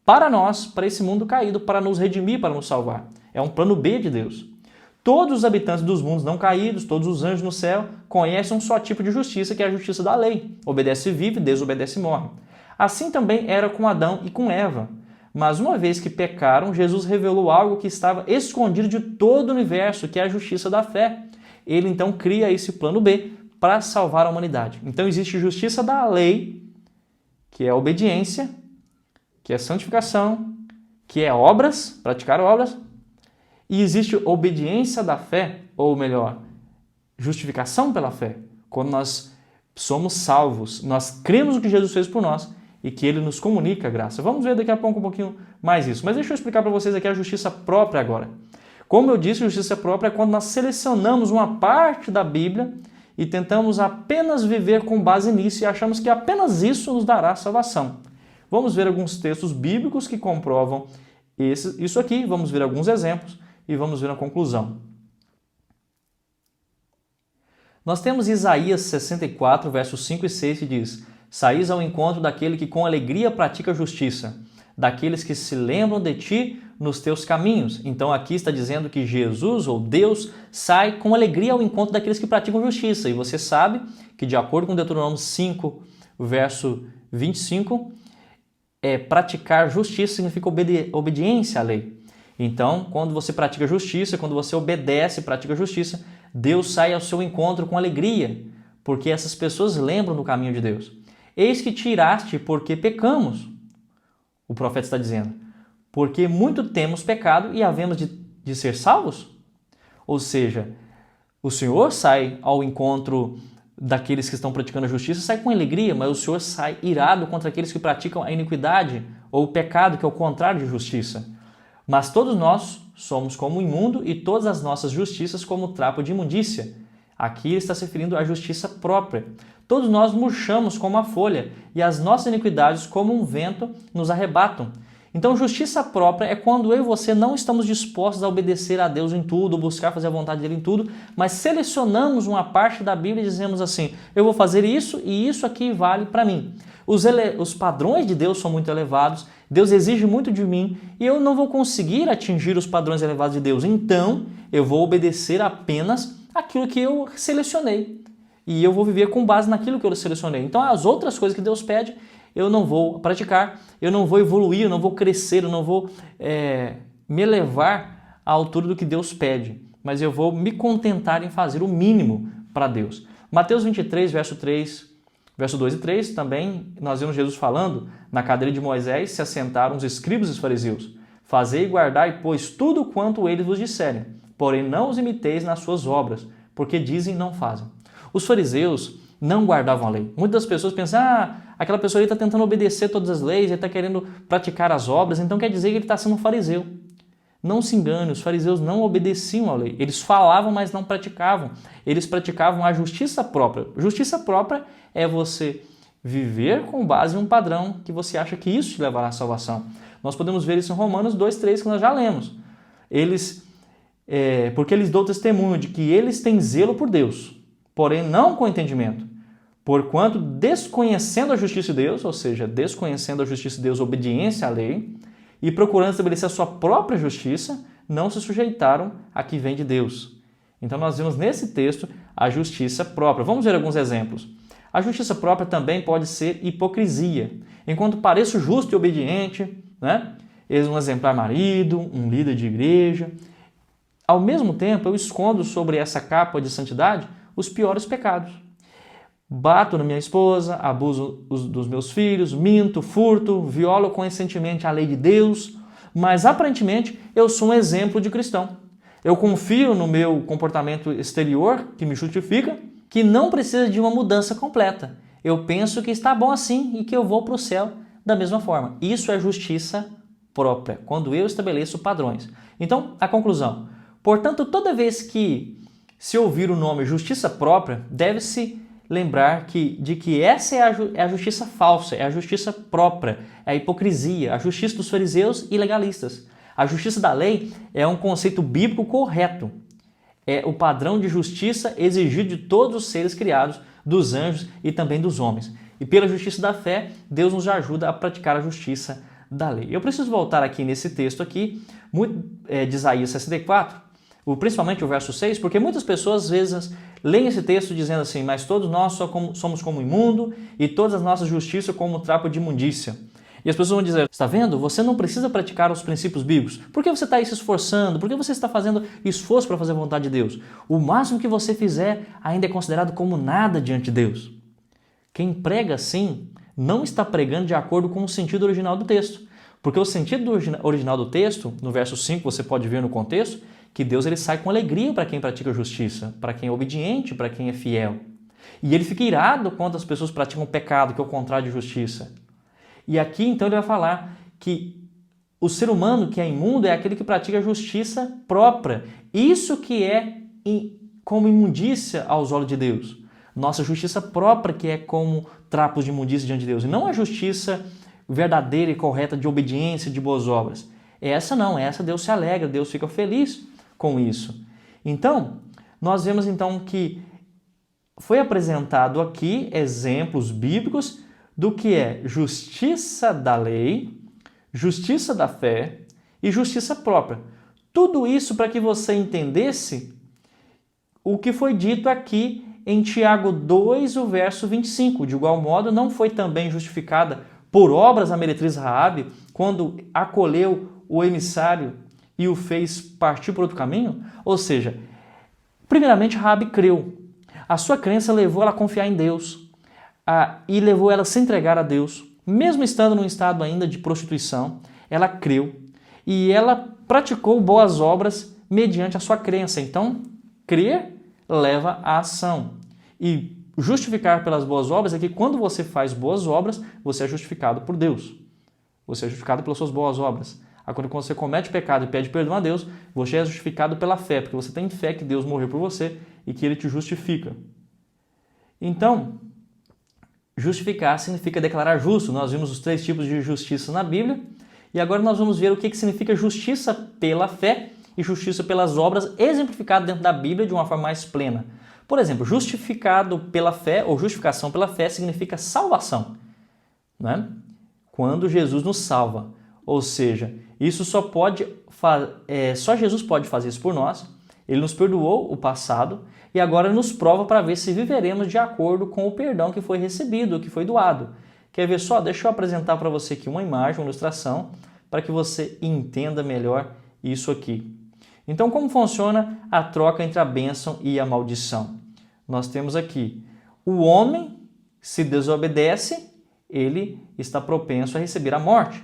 para nós, para esse mundo caído, para nos redimir, para nos salvar. É um plano B de Deus. Todos os habitantes dos mundos não caídos, todos os anjos no céu, conhecem um só tipo de justiça, que é a justiça da lei. Obedece e vive, desobedece e morre. Assim também era com Adão e com Eva. Mas uma vez que pecaram, Jesus revelou algo que estava escondido de todo o universo, que é a justiça da fé. Ele então cria esse plano B para salvar a humanidade. Então existe justiça da lei, que é obediência, que é santificação, que é obras, praticar obras, e existe obediência da fé, ou melhor, justificação pela fé, quando nós somos salvos, nós cremos no que Jesus fez por nós e que Ele nos comunica a graça. Vamos ver daqui a pouco um pouquinho mais isso, mas deixa eu explicar para vocês aqui a justiça própria agora. Como eu disse, justiça própria é quando nós selecionamos uma parte da Bíblia e tentamos apenas viver com base nisso e achamos que apenas isso nos dará salvação. Vamos ver alguns textos bíblicos que comprovam isso aqui, vamos ver alguns exemplos e vamos ver a conclusão. Nós temos Isaías 64, versos 5 e 6, que diz: Saís ao encontro daquele que com alegria pratica justiça, daqueles que se lembram de ti nos teus caminhos. Então aqui está dizendo que Jesus, ou Deus, sai com alegria ao encontro daqueles que praticam justiça. E você sabe que, de acordo com Deuteronômio 5, verso 25, praticar justiça significa obediência à lei. Então, quando você pratica justiça, quando você obedece e pratica justiça, Deus sai ao seu encontro com alegria, porque essas pessoas lembram do caminho de Deus. Eis que tiraste porque pecamos, o profeta está dizendo, porque muito temos pecado e havemos de ser salvos? Ou seja, o Senhor sai ao encontro daqueles que estão praticando a justiça, sai com alegria, mas o Senhor sai irado contra aqueles que praticam a iniquidade ou o pecado, que é o contrário de justiça. Mas todos nós somos como o imundo e todas as nossas justiças como trapo de imundícia. Aqui ele está se referindo à justiça própria. Todos nós murchamos como a folha e as nossas iniquidades como um vento nos arrebatam. Então, justiça própria é quando eu e você não estamos dispostos a obedecer a Deus em tudo, buscar fazer a vontade dele em tudo, mas selecionamos uma parte da Bíblia e dizemos assim: eu vou fazer isso e isso aqui vale para mim. Os padrões de Deus são muito elevados, Deus exige muito de mim e eu não vou conseguir atingir os padrões elevados de Deus. Então, eu vou obedecer apenas aquilo que eu selecionei. E eu vou viver com base naquilo que eu selecionei. Então, as outras coisas que Deus pede, eu não vou praticar, eu não vou evoluir, eu não vou crescer, eu não vou me elevar à altura do que Deus pede. Mas eu vou me contentar em fazer o mínimo para Deus. Mateus 23, verso 2 e 3, também nós vemos Jesus falando: na cadeira de Moisés se assentaram os escribas e os fariseus. Fazei e guardai, pois, tudo quanto eles vos disserem, porém não os imiteis nas suas obras, porque dizem e não fazem. Os fariseus não guardavam a lei. Muitas pessoas pensam: aquela pessoa está tentando obedecer todas as leis, ele está querendo praticar as obras, então quer dizer que ele está sendo um fariseu. Não se engane, os fariseus não obedeciam à lei. Eles falavam, mas não praticavam. Eles praticavam a justiça própria. Justiça própria é você viver com base em um padrão que você acha que isso te levará à salvação. Nós podemos ver isso em Romanos 2:3, que nós já lemos. Porque eles dão testemunho de que eles têm zelo por Deus, porém não com entendimento. Porquanto, desconhecendo a justiça de Deus, ou seja, desconhecendo a justiça de Deus, obediência à lei, e procurando estabelecer a sua própria justiça, não se sujeitaram a que vem de Deus. Então nós vemos nesse texto a justiça própria. Vamos ver alguns exemplos. A justiça própria também pode ser hipocrisia. Enquanto pareço justo e obediente, né? Um exemplar marido, um líder de igreja, ao mesmo tempo eu escondo sobre essa capa de santidade os piores pecados. Bato na minha esposa, abuso dos meus filhos, minto, furto, violo conscientemente a lei de Deus, mas aparentemente eu sou um exemplo de cristão. Eu confio no meu comportamento exterior, que me justifica, que não precisa de uma mudança completa. Eu penso que está bom assim e que eu vou para o céu da mesma forma. Isso é justiça própria, quando eu estabeleço padrões. Então, a conclusão. Portanto, toda vez que se ouvir o nome justiça própria, deve-se lembrar de que essa é a justiça falsa, é a justiça própria, é a hipocrisia, a justiça dos fariseus e legalistas. A justiça da lei é um conceito bíblico correto. É o padrão de justiça exigido de todos os seres criados, dos anjos e também dos homens. E pela justiça da fé, Deus nos ajuda a praticar a justiça da lei. Eu preciso voltar aqui nesse texto aqui, de Isaías 64, principalmente o verso 6, porque muitas pessoas às vezes leem esse texto dizendo assim: mas todos nós somos como imundo e todas as nossas justiças como trapo de imundícia. E as pessoas vão dizer: está vendo? Você não precisa praticar os princípios bíblicos. Por que você está aí se esforçando? Por que você está fazendo esforço para fazer a vontade de Deus? O máximo que você fizer ainda é considerado como nada diante de Deus. Quem prega assim não está pregando de acordo com o sentido original do texto. Porque o sentido original do texto, no verso 5, você pode ver no contexto, que Deus ele sai com alegria para quem pratica justiça, para quem é obediente, para quem é fiel. E ele fica irado quando as pessoas praticam o pecado, que é o contrário de justiça. E aqui então ele vai falar que o ser humano que é imundo é aquele que pratica a justiça própria. Isso que é como imundícia aos olhos de Deus. Nossa justiça própria que é como trapos de imundícia diante de Deus. E não a justiça verdadeira e correta de obediência, de boas obras. Essa não, essa Deus se alegra, Deus fica feliz com isso. Então, nós vemos então que foi apresentado aqui exemplos bíblicos do que é justiça da lei, justiça da fé e justiça própria. Tudo isso para que você entendesse o que foi dito aqui em Tiago 2, o verso 25. De igual modo, não foi também justificada por obras a meretriz Raabe, quando acolheu o emissário e o fez partir por outro caminho? Ou seja, primeiramente Raabe creu. A sua crença levou ela a confiar em Deus e levou ela a se entregar a Deus. Mesmo estando num estado ainda de prostituição, ela creu e ela praticou boas obras mediante a sua crença. Então, crer leva à ação. E justificar pelas boas obras é que quando você faz boas obras, você é justificado por Deus. Você é justificado pelas suas boas obras. Quando você comete pecado e pede perdão a Deus, você é justificado pela fé, porque você tem fé que Deus morreu por você e que Ele te justifica. Então, justificar significa declarar justo. Nós vimos os 3 tipos de justiça na Bíblia e agora nós vamos ver o que significa justiça pela fé e justiça pelas obras, exemplificado dentro da Bíblia de uma forma mais plena. Por exemplo, justificado pela fé ou justificação pela fé significa salvação, né? Quando Jesus nos salva. Ou seja, isso só Jesus pode fazer isso por nós. Ele nos perdoou o passado e agora nos prova para ver se viveremos de acordo com o perdão que foi recebido, que foi doado. Quer ver só? Deixa eu apresentar para você aqui uma imagem, uma ilustração, para que você entenda melhor isso aqui. Então, como funciona a troca entre a bênção e a maldição? Nós temos aqui o homem, se desobedece, ele está propenso a receber a morte.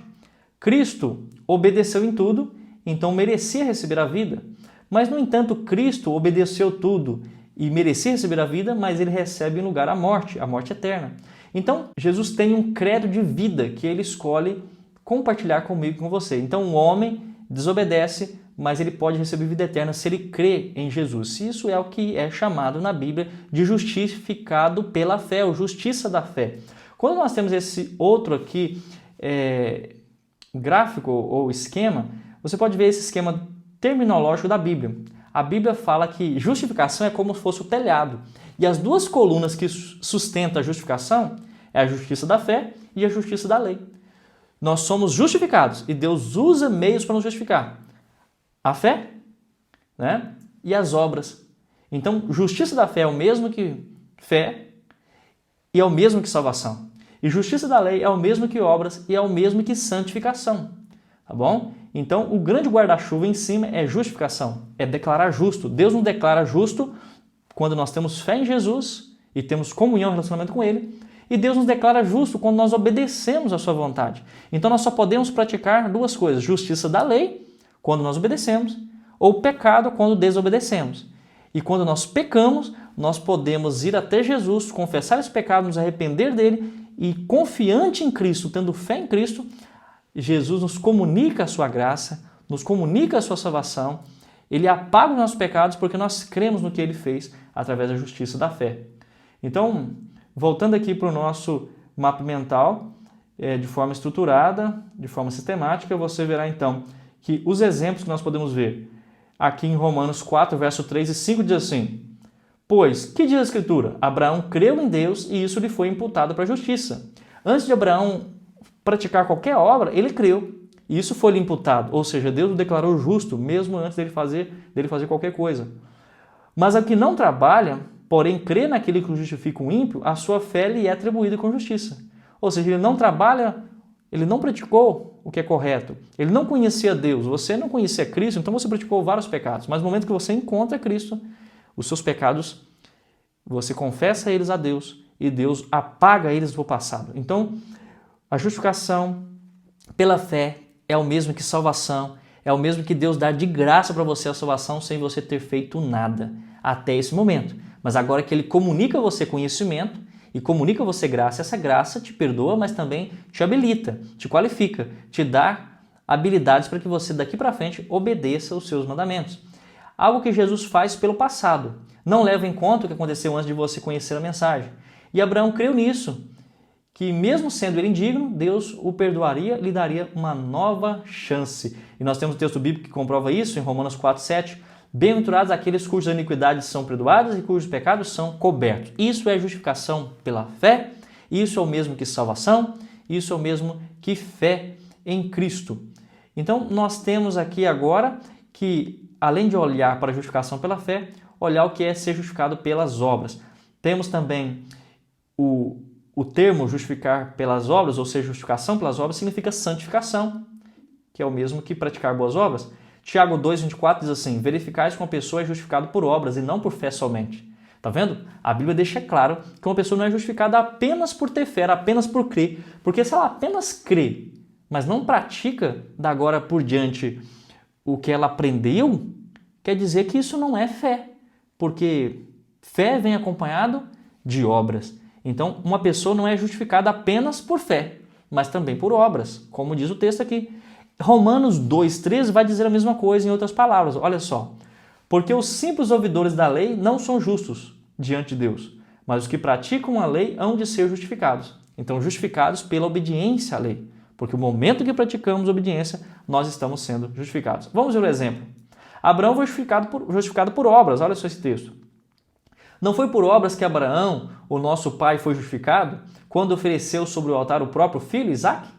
Cristo obedeceu em tudo, então merecia receber a vida. Mas, no entanto, Cristo obedeceu tudo e merecia receber a vida, mas ele recebe em lugar a morte eterna. Então, Jesus tem um credo de vida que ele escolhe compartilhar comigo e com você. Então, o homem desobedece, mas ele pode receber vida eterna se ele crê em Jesus. Isso é o que é chamado na Bíblia de justificado pela fé, ou justiça da fé. Quando nós temos esse outro aqui, gráfico ou esquema, você pode ver esse esquema terminológico da Bíblia. A Bíblia fala que justificação é como se fosse o telhado. E as duas colunas que sustentam a justificação é a justiça da fé e a justiça da lei. Nós somos justificados e Deus usa meios para nos justificar. A fé, né? E as obras. Então, justiça da fé é o mesmo que fé e é o mesmo que salvação. E justiça da lei é o mesmo que obras e é o mesmo que santificação. Tá bom? Então, o grande guarda-chuva em cima é justificação, é declarar justo. Deus nos declara justo quando nós temos fé em Jesus e temos comunhão, relacionamento com Ele. E Deus nos declara justo quando nós obedecemos a sua vontade. Então, nós só podemos praticar duas coisas: justiça da lei, quando nós obedecemos, ou pecado, quando desobedecemos. E quando nós pecamos, nós podemos ir até Jesus, confessar esse pecado, nos arrepender dele e, confiante em Cristo, tendo fé em Cristo, Jesus nos comunica a sua graça, nos comunica a sua salvação, ele apaga os nossos pecados porque nós cremos no que ele fez através da justiça da fé. Então, voltando aqui para o nosso mapa mental, de forma estruturada, de forma sistemática, você verá então que os exemplos que nós podemos ver aqui em Romanos 4, verso 3 e 5 diz assim: pois, que diz a Escritura? Abraão creu em Deus e isso lhe foi imputado para a justiça. Antes de Abraão praticar qualquer obra, ele creu. E isso foi lhe imputado. Ou seja, Deus o declarou justo, mesmo antes dele fazer qualquer coisa. Mas ao que não trabalha, porém crê naquele que o justifica o ímpio, a sua fé lhe é atribuída com justiça. Ou seja, ele não trabalha, ele não praticou o que é correto. Ele não conhecia Deus. Você não conhecia Cristo, então você praticou vários pecados. Mas no momento que você encontra Cristo, os seus pecados, você confessa eles a Deus e Deus apaga eles do passado. Então, a justificação pela fé é o mesmo que salvação, é o mesmo que Deus dá de graça para você a salvação sem você ter feito nada até esse momento. Mas agora que Ele comunica a você conhecimento e comunica a você graça, essa graça te perdoa, mas também te habilita, te qualifica, te dá habilidades para que você daqui para frente obedeça os seus mandamentos. Algo que Jesus faz pelo passado. Não leva em conta o que aconteceu antes de você conhecer a mensagem. E Abraão creu nisso, que mesmo sendo ele indigno, Deus o perdoaria, lhe daria uma nova chance. E nós temos um texto bíblico que comprova isso, em Romanos 4, 7. Bem-aventurados aqueles cujas iniquidades são perdoadas e cujos pecados são cobertos. Isso é justificação pela fé, isso é o mesmo que salvação, isso é o mesmo que fé em Cristo. Então, nós temos aqui agora que, além de olhar para a justificação pela fé, olhar o que é ser justificado pelas obras. Temos também o termo justificar pelas obras, ou seja, justificação pelas obras, significa santificação, que é o mesmo que praticar boas obras. Tiago 2,24 diz assim: verificais que uma pessoa é justificada por obras e não por fé somente. Tá vendo? A Bíblia deixa claro que uma pessoa não é justificada apenas por ter fé, apenas por crer. Porque se ela apenas crê, mas não pratica da agora por diante o que ela aprendeu, quer dizer que isso não é fé. Porque fé vem acompanhado de obras. Então, uma pessoa não é justificada apenas por fé, mas também por obras, como diz o texto aqui. Romanos 2,13 vai dizer a mesma coisa em outras palavras. Olha só. Porque os simples ouvidores da lei não são justos diante de Deus, mas os que praticam a lei hão de ser justificados. Então, justificados pela obediência à lei. Porque no momento que praticamos obediência, nós estamos sendo justificados. Vamos ver um exemplo. Abraão foi justificado por obras. Olha só esse texto. Não foi por obras que Abraão, o nosso pai, foi justificado quando ofereceu sobre o altar o próprio filho, Isaque?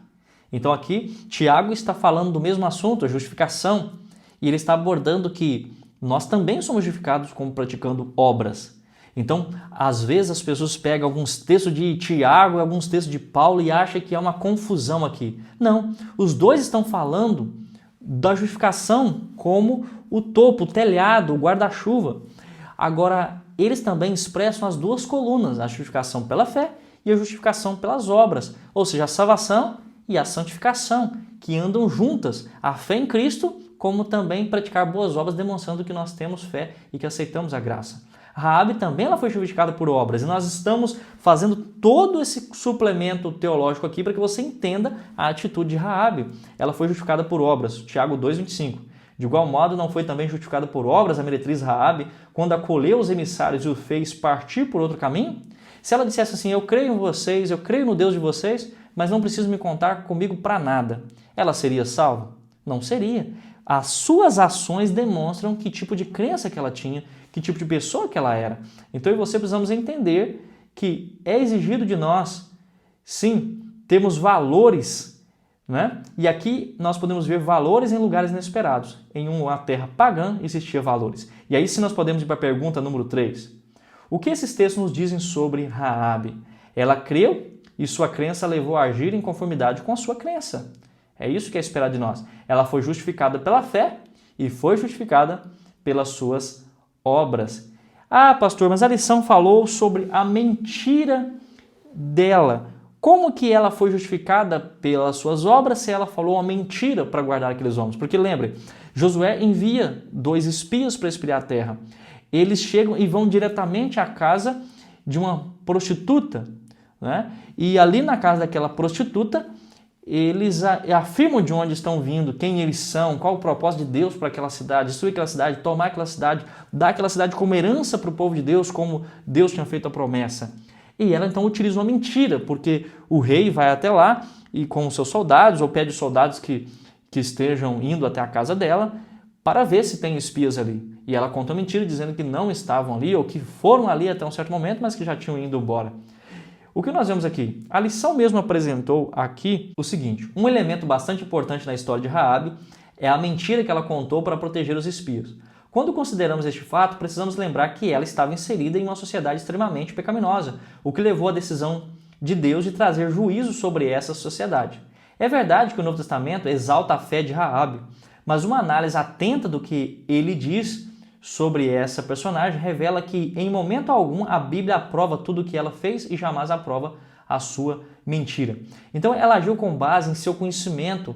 Então aqui, Tiago está falando do mesmo assunto, a justificação, e ele está abordando que nós também somos justificados como praticando obras. Então, às vezes as pessoas pegam alguns textos de Tiago e alguns textos de Paulo e acham que há uma confusão aqui. Não, os dois estão falando da justificação como o topo, o telhado, o guarda-chuva. Agora, eles também expressam as duas colunas, a justificação pela fé e a justificação pelas obras, ou seja, a salvação e a santificação, que andam juntas, a fé em Cristo, como também praticar boas obras, demonstrando que nós temos fé e que aceitamos a graça. Raabe também ela foi justificada por obras, e nós estamos fazendo todo esse suplemento teológico aqui para que você entenda a atitude de Raabe. Ela foi justificada por obras, Tiago 2,25. De igual modo, não foi também justificada por obras a meretriz Raabe, quando acolheu os emissários e o fez partir por outro caminho? Se ela dissesse assim, eu creio em vocês, eu creio no Deus de vocês, mas não preciso me contar comigo para nada, ela seria salva? Não seria. As suas ações demonstram que tipo de crença que ela tinha, que tipo de pessoa que ela era. Então eu e você precisamos entender que é exigido de nós, sim, temos valores, né? E aqui nós podemos ver valores em lugares inesperados. Em uma terra pagã existiam valores. E aí sim nós podemos ir para a pergunta número 3. O que esses textos nos dizem sobre Raabe? Ela creu e sua crença levou a agir em conformidade com a sua crença. É isso que é esperado de nós. Ela foi justificada pela fé e foi justificada pelas suas obras. Ah, pastor, mas a lição falou sobre a mentira dela. Como que ela foi justificada pelas suas obras se ela falou uma mentira para guardar aqueles homens? Porque lembre, Josué envia 2 espias para espiar a terra. Eles chegam e vão diretamente à casa de uma prostituta, né? E ali na casa daquela prostituta, eles afirmam de onde estão vindo, quem eles são, qual o propósito de Deus para aquela cidade, destruir aquela cidade, tomar aquela cidade, dar aquela cidade como herança para o povo de Deus, como Deus tinha feito a promessa. E ela então utiliza uma mentira, porque o rei vai até lá e com os seus soldados, ou pede soldados que estejam indo até a casa dela, para ver se tem espias ali. E ela conta uma mentira dizendo que não estavam ali, ou que foram ali até um certo momento, mas que já tinham ido embora. O que nós vemos aqui? A lição mesmo apresentou aqui o seguinte, um elemento bastante importante na história de Raabe é a mentira que ela contou para proteger os espias. Quando consideramos este fato, precisamos lembrar que ela estava inserida em uma sociedade extremamente pecaminosa, o que levou à decisão de Deus de trazer juízo sobre essa sociedade. É verdade que o Novo Testamento exalta a fé de Raabe, mas uma análise atenta do que ele diz sobre essa personagem revela que em momento algum a Bíblia aprova tudo o que ela fez e jamais aprova a sua mentira. Então ela agiu com base em seu conhecimento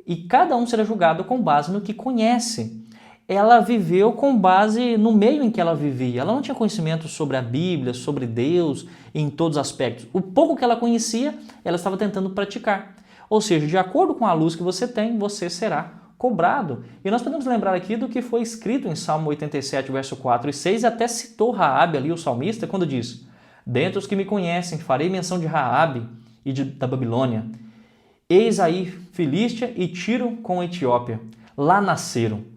e cada um será julgado com base no que conhece. Ela viveu com base no meio em que ela vivia. Ela não tinha conhecimento sobre a Bíblia, sobre Deus, em todos os aspectos. O pouco que ela conhecia, ela estava tentando praticar. Ou seja, de acordo com a luz que você tem, você será cobrado. E nós podemos lembrar aqui do que foi escrito em Salmo 87, verso 4 e 6, e até citou Raabe ali, o salmista, quando diz: dentre os que me conhecem, farei menção de Raabe e da Babilônia. Eis aí Filístia e Tiro com a Etiópia. Lá nasceram.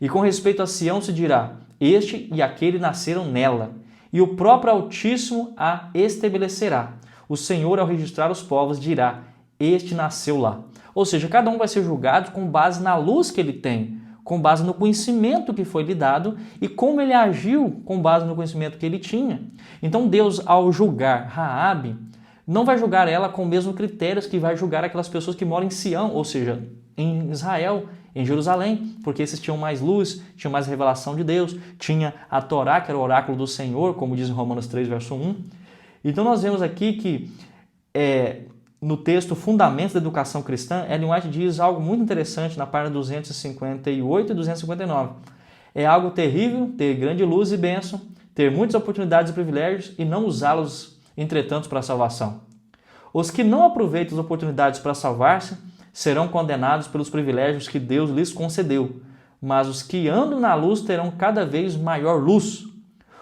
E com respeito a Sião se dirá: este e aquele nasceram nela. E o próprio Altíssimo a estabelecerá. O Senhor, ao registrar os povos, dirá: este nasceu lá. Ou seja, cada um vai ser julgado com base na luz que ele tem, com base no conhecimento que foi lhe dado e como ele agiu com base no conhecimento que ele tinha. Então Deus, ao julgar Raabe, não vai julgar ela com os mesmos critérios que vai julgar aquelas pessoas que moram em Sião, ou seja, em Israel, em Jerusalém, porque esses tinham mais luz, tinham mais revelação de Deus, tinha a Torá, que era o oráculo do Senhor, como diz em Romanos 3, verso 1. Então nós vemos aqui que no texto Fundamentos da Educação Cristã, Ellen White diz algo muito interessante na página 258 e 259. É algo terrível ter grande luz e bênção, ter muitas oportunidades e privilégios e não usá-los, entretanto, para a salvação. Os que não aproveitam as oportunidades para salvar-se serão condenados pelos privilégios que Deus lhes concedeu, mas os que andam na luz terão cada vez maior luz.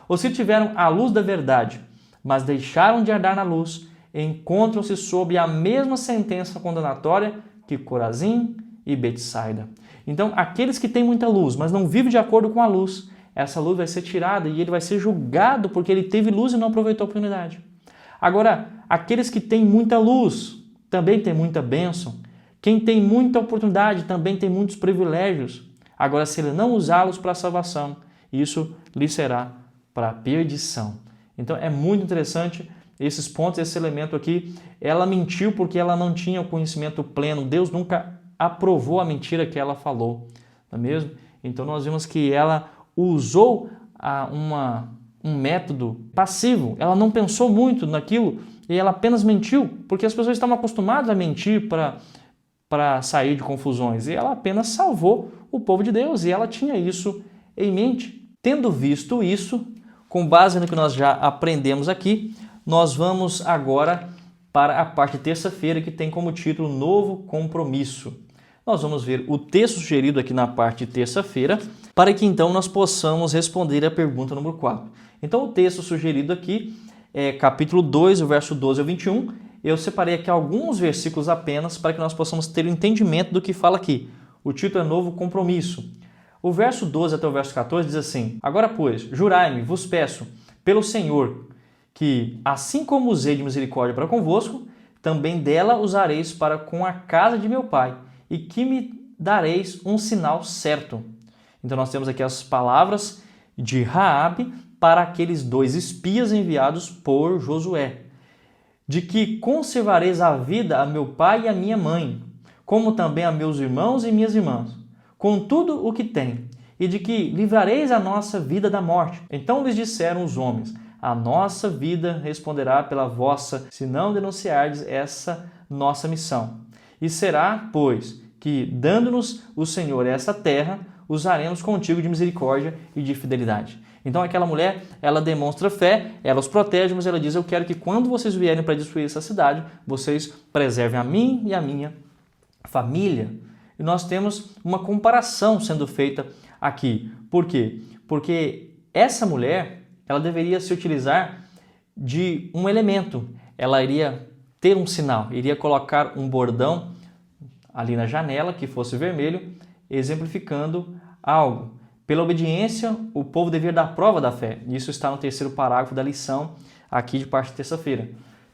Os que tiveram a luz da verdade, mas deixaram de andar na luz, encontram-se sob a mesma sentença condenatória que Corazim e Betsaida. Então, aqueles que têm muita luz, mas não vivem de acordo com a luz, essa luz vai ser tirada e ele vai ser julgado porque ele teve luz e não aproveitou a oportunidade. Agora, aqueles que têm muita luz também têm muita bênção. Quem tem muita oportunidade também tem muitos privilégios. Agora, se ele não usá-los para a salvação, isso lhe será para a perdição. Então, é muito interessante esses pontos, esse elemento aqui. Ela mentiu porque ela não tinha o conhecimento pleno. Deus nunca aprovou a mentira que ela falou, não é mesmo? Então nós vemos que ela usou um método passivo. Ela não pensou muito naquilo e ela apenas mentiu, porque as pessoas estavam acostumadas a mentir para sair de confusões. E ela apenas salvou o povo de Deus e ela tinha isso em mente. Tendo visto isso, com base no que nós já aprendemos aqui, nós vamos agora para a parte de terça-feira, que tem como título Novo Compromisso. Nós vamos ver o texto sugerido aqui na parte de terça-feira, para que então nós possamos responder a pergunta número 4. Então o texto sugerido aqui é capítulo 2, o verso 12 ao 21. Eu separei aqui alguns versículos apenas para que nós possamos ter o entendimento do que fala aqui. O título é Novo Compromisso. O verso 12 até o verso 14 diz assim: Agora, pois, jurai-me, vos peço, pelo Senhor, que, assim como usei de misericórdia para convosco, também dela usareis para com a casa de meu pai, e que me dareis um sinal certo. Então nós temos aqui as palavras de Raabe para aqueles 2 espias enviados por Josué, de que conservareis a vida a meu pai e a minha mãe, como também a meus irmãos e minhas irmãs, com tudo o que tem, e de que livrareis a nossa vida da morte. Então lhes disseram os homens: a nossa vida responderá pela vossa, se não denunciardes essa nossa missão. E será, pois, que, dando-nos o Senhor essa terra, usaremos contigo de misericórdia e de fidelidade. Então aquela mulher, ela demonstra fé, ela os protege, mas ela diz: eu quero que quando vocês vierem para destruir essa cidade, vocês preservem a mim e a minha família. E nós temos uma comparação sendo feita aqui. Por quê? Porque essa mulher, ela deveria se utilizar de um elemento. Ela iria ter um sinal, iria colocar um bordão ali na janela que fosse vermelho, exemplificando algo. Pela obediência, o povo devia dar prova da fé. Isso está no 3º parágrafo da lição aqui de parte de terça-feira.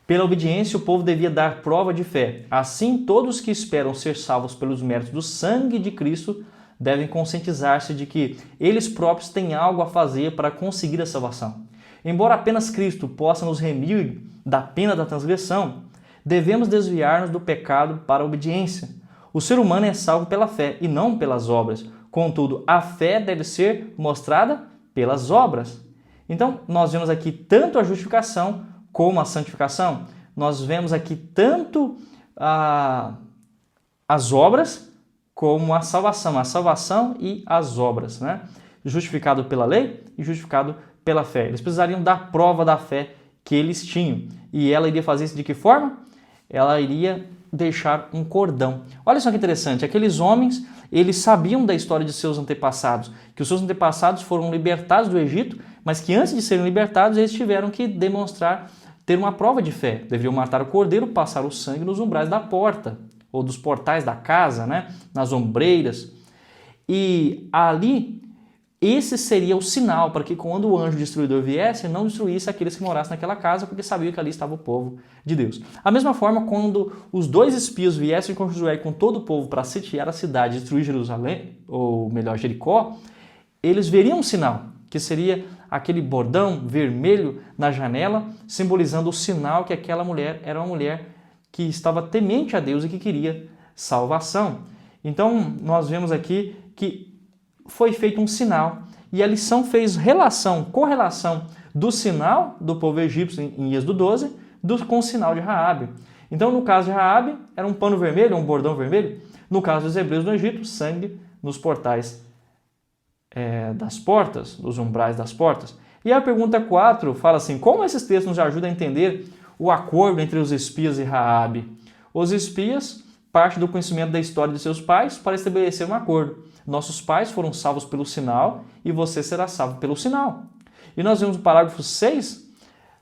Pela obediência, o povo devia dar prova de fé. Assim, todos que esperam ser salvos pelos méritos do sangue de Cristo devem conscientizar-se de que eles próprios têm algo a fazer para conseguir a salvação. Embora apenas Cristo possa nos remir da pena da transgressão, devemos desviar-nos do pecado para a obediência. O ser humano é salvo pela fé e não pelas obras. Contudo, a fé deve ser mostrada pelas obras. Então, nós vemos aqui tanto a justificação como a santificação. Nós vemos aqui tanto as obras como a salvação e as obras, né? Justificado pela lei e justificado pela fé. Eles precisariam dar prova da fé que eles tinham. E ela iria fazer isso de que forma? Ela iria deixar um cordão. Olha só que interessante, aqueles homens, eles sabiam da história de seus antepassados, que os seus antepassados foram libertados do Egito, mas que antes de serem libertados, eles tiveram que demonstrar, ter uma prova de fé. Deveriam matar o cordeiro, passar o sangue nos umbrais da porta, ou dos portais da casa, né? Nas ombreiras. E ali, esse seria o sinal para que quando o anjo destruidor viesse, não destruísse aqueles que morassem naquela casa, porque sabia que ali estava o povo de Deus. A mesma forma, quando os 2 espias viessem com Josué e com todo o povo para sitiar a cidade e destruir Jerusalém, ou melhor, Jericó, eles veriam um sinal, que seria aquele bordão vermelho na janela, simbolizando o sinal que aquela mulher era uma mulher que estava temente a Deus e que queria salvação. Então, nós vemos aqui que foi feito um sinal e a lição fez correlação do sinal do povo egípcio em Êxodo 12 com o sinal de Raabe. Então, no caso de Raabe, era um pano vermelho, um bordão vermelho. No caso dos hebreus no Egito, sangue nos portais das portas, nos umbrais das portas. E a pergunta 4 fala assim: como esses textos nos ajudam a entender o acordo entre os espias e Raabe? Os espias partem do conhecimento da história de seus pais para estabelecer um acordo. Nossos pais foram salvos pelo sinal e você será salvo pelo sinal. E nós vemos o parágrafo 6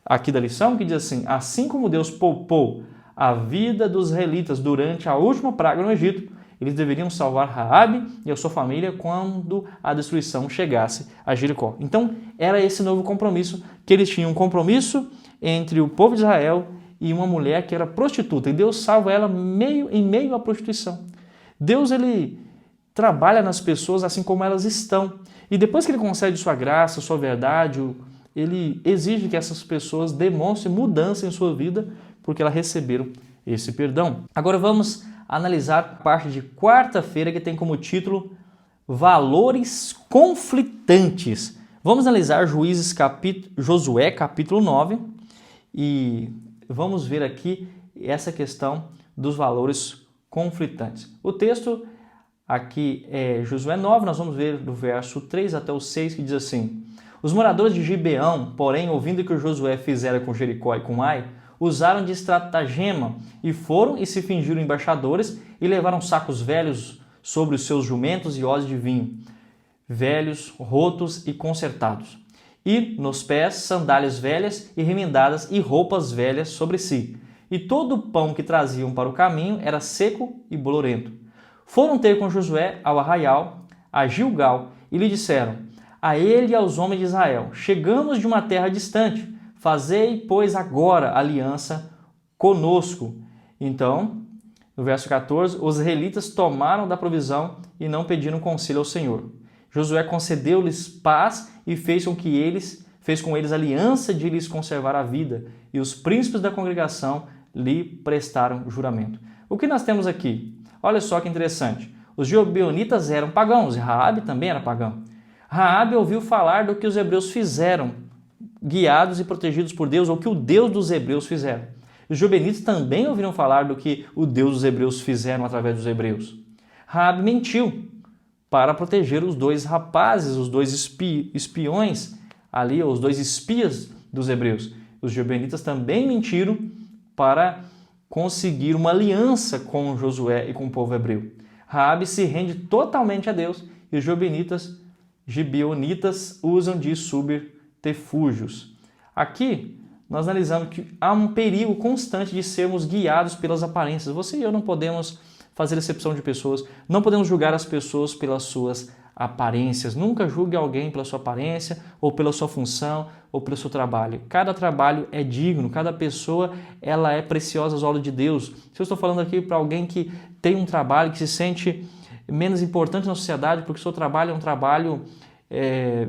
aqui da lição que diz assim: assim como Deus poupou a vida dos israelitas durante a última praga no Egito, eles deveriam salvar Raabe e a sua família quando a destruição chegasse a Jericó. Então, era esse novo compromisso que eles tinham, um compromisso entre o povo de Israel e uma mulher que era prostituta. E Deus salva ela em meio à prostituição. Deus, ele trabalha nas pessoas assim como elas estão. E depois que ele concede sua graça, sua verdade, ele exige que essas pessoas demonstrem mudança em sua vida porque elas receberam esse perdão. Agora vamos analisar a parte de quarta-feira que tem como título Valores Conflitantes. Vamos analisar Josué capítulo 9 e vamos ver aqui essa questão dos valores conflitantes. O texto aqui é Josué 9, nós vamos ver do verso 3 até o 6 que diz assim: Os moradores de Gibeão, porém, ouvindo que o Josué fizera com Jericó e com Ai, usaram de estratagema e foram e se fingiram embaixadores e levaram sacos velhos sobre os seus jumentos e odres de vinho, velhos, rotos e consertados. E nos pés sandálias velhas e remendadas e roupas velhas sobre si. E todo o pão que traziam para o caminho era seco e bolorento. Foram ter com Josué ao arraial, a Gilgal, e lhe disseram: a ele e aos homens de Israel: chegamos de uma terra distante, fazei, pois, agora aliança conosco. Então, no verso 14, os israelitas tomaram da provisão e não pediram conselho ao Senhor. Josué concedeu-lhes paz e fez com eles aliança de lhes conservar a vida, e os príncipes da congregação lhe prestaram juramento. O que nós temos aqui? Olha só que interessante. Os gibeonitas eram pagãos, e Raabe também era pagão. Raabe ouviu falar do que os hebreus fizeram, guiados e protegidos por Deus, ou que o Deus dos hebreus fizeram. Os gibeonitas também ouviram falar do que o Deus dos hebreus fizeram através dos hebreus. Raabe mentiu para proteger os dois rapazes, os dois espiões ali, os dois espias dos hebreus. Os gibeonitas também mentiram para conseguir uma aliança com Josué e com o povo hebreu. Raabe se rende totalmente a Deus e os gibeonitas usam de subterfúgios. Aqui nós analisamos que há um perigo constante de sermos guiados pelas aparências. Você e eu não podemos fazer exceção de pessoas, não podemos julgar as pessoas pelas suas aparências. Nunca julgue alguém pela sua aparência, ou pela sua função, ou pelo seu trabalho. Cada trabalho é digno, cada pessoa ela é preciosa aos olhos de Deus. Se eu estou falando aqui para alguém que tem um trabalho, que se sente menos importante na sociedade, porque o seu trabalho é um trabalho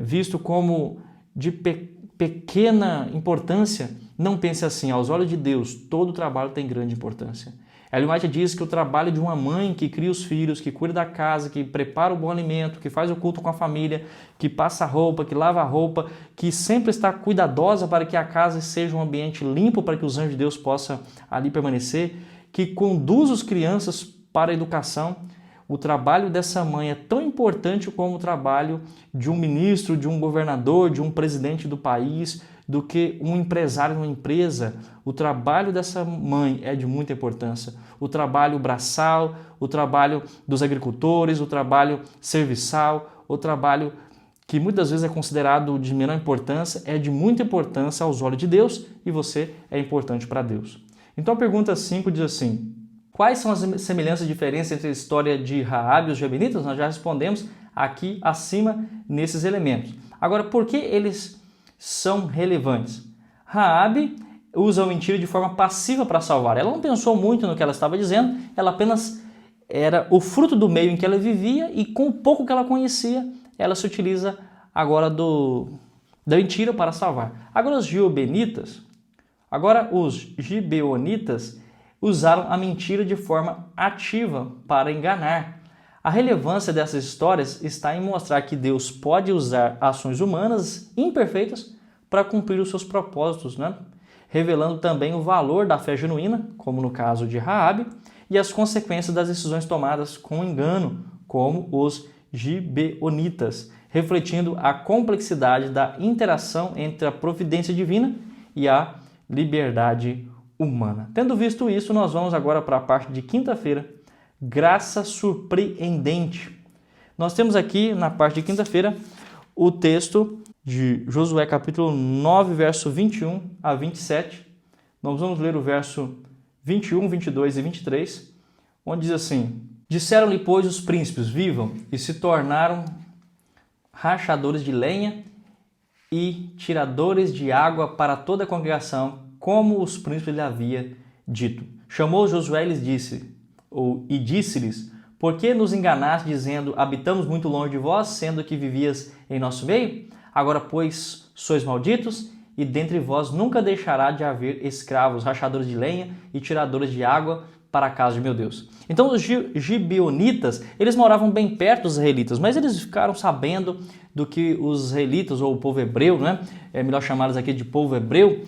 visto como de pequena importância, não pense assim. Aos olhos de Deus, todo trabalho tem grande importância. Ellen White diz que o trabalho de uma mãe que cria os filhos, que cuida da casa, que prepara o bom alimento, que faz o culto com a família, que passa a roupa, que lava a roupa, que sempre está cuidadosa para que a casa seja um ambiente limpo para que os anjos de Deus possam ali permanecer, que conduz as crianças para a educação. O trabalho dessa mãe é tão importante como o trabalho de um ministro, de um governador, de um presidente do país, do que um empresário numa empresa. O trabalho dessa mãe é de muita importância. O trabalho braçal, o trabalho dos agricultores, o trabalho serviçal, o trabalho que muitas vezes é considerado de menor importância, é de muita importância aos olhos de Deus e você é importante para Deus. Então a pergunta 5 diz assim: quais são as semelhanças e diferenças entre a história de Raabe e os gibeonitas? Nós já respondemos aqui acima nesses elementos. Agora, por que eles são relevantes? Raabe usa a mentira de forma passiva para salvar. Ela não pensou muito no que ela estava dizendo, ela apenas era o fruto do meio em que ela vivia e com o pouco que ela conhecia, ela se utiliza agora da mentira para salvar. Agora os gibeonitas usaram a mentira de forma ativa para enganar. A relevância dessas histórias está em mostrar que Deus pode usar ações humanas imperfeitas para cumprir os seus propósitos, né? Revelando também o valor da fé genuína, como no caso de Raabe, e as consequências das decisões tomadas com engano, como os gibeonitas, refletindo a complexidade da interação entre a providência divina e a liberdade humana. Tendo visto isso, nós vamos agora para a parte de quinta-feira, graça surpreendente. Nós temos aqui na parte de quinta-feira o texto de Josué capítulo 9, verso 21 a 27. Nós vamos ler o verso 21, 22 e 23, onde diz assim: disseram-lhe, pois, os príncipes: vivam, e se tornaram rachadores de lenha e tiradores de água para toda a congregação, como os príncipes lhe havia dito. Chamou Josué e lhes disse-lhes: por que nos enganaste, dizendo: habitamos muito longe de vós, sendo que vivias em nosso meio? Agora, pois, sois malditos, e dentre vós nunca deixará de haver escravos, rachadores de lenha e tiradores de água para a casa de meu Deus. Então os gibeonitas, eles moravam bem perto dos israelitas, mas eles ficaram sabendo do que os israelitas, ou o povo hebreu, né? É melhor chamá-los aqui de povo hebreu,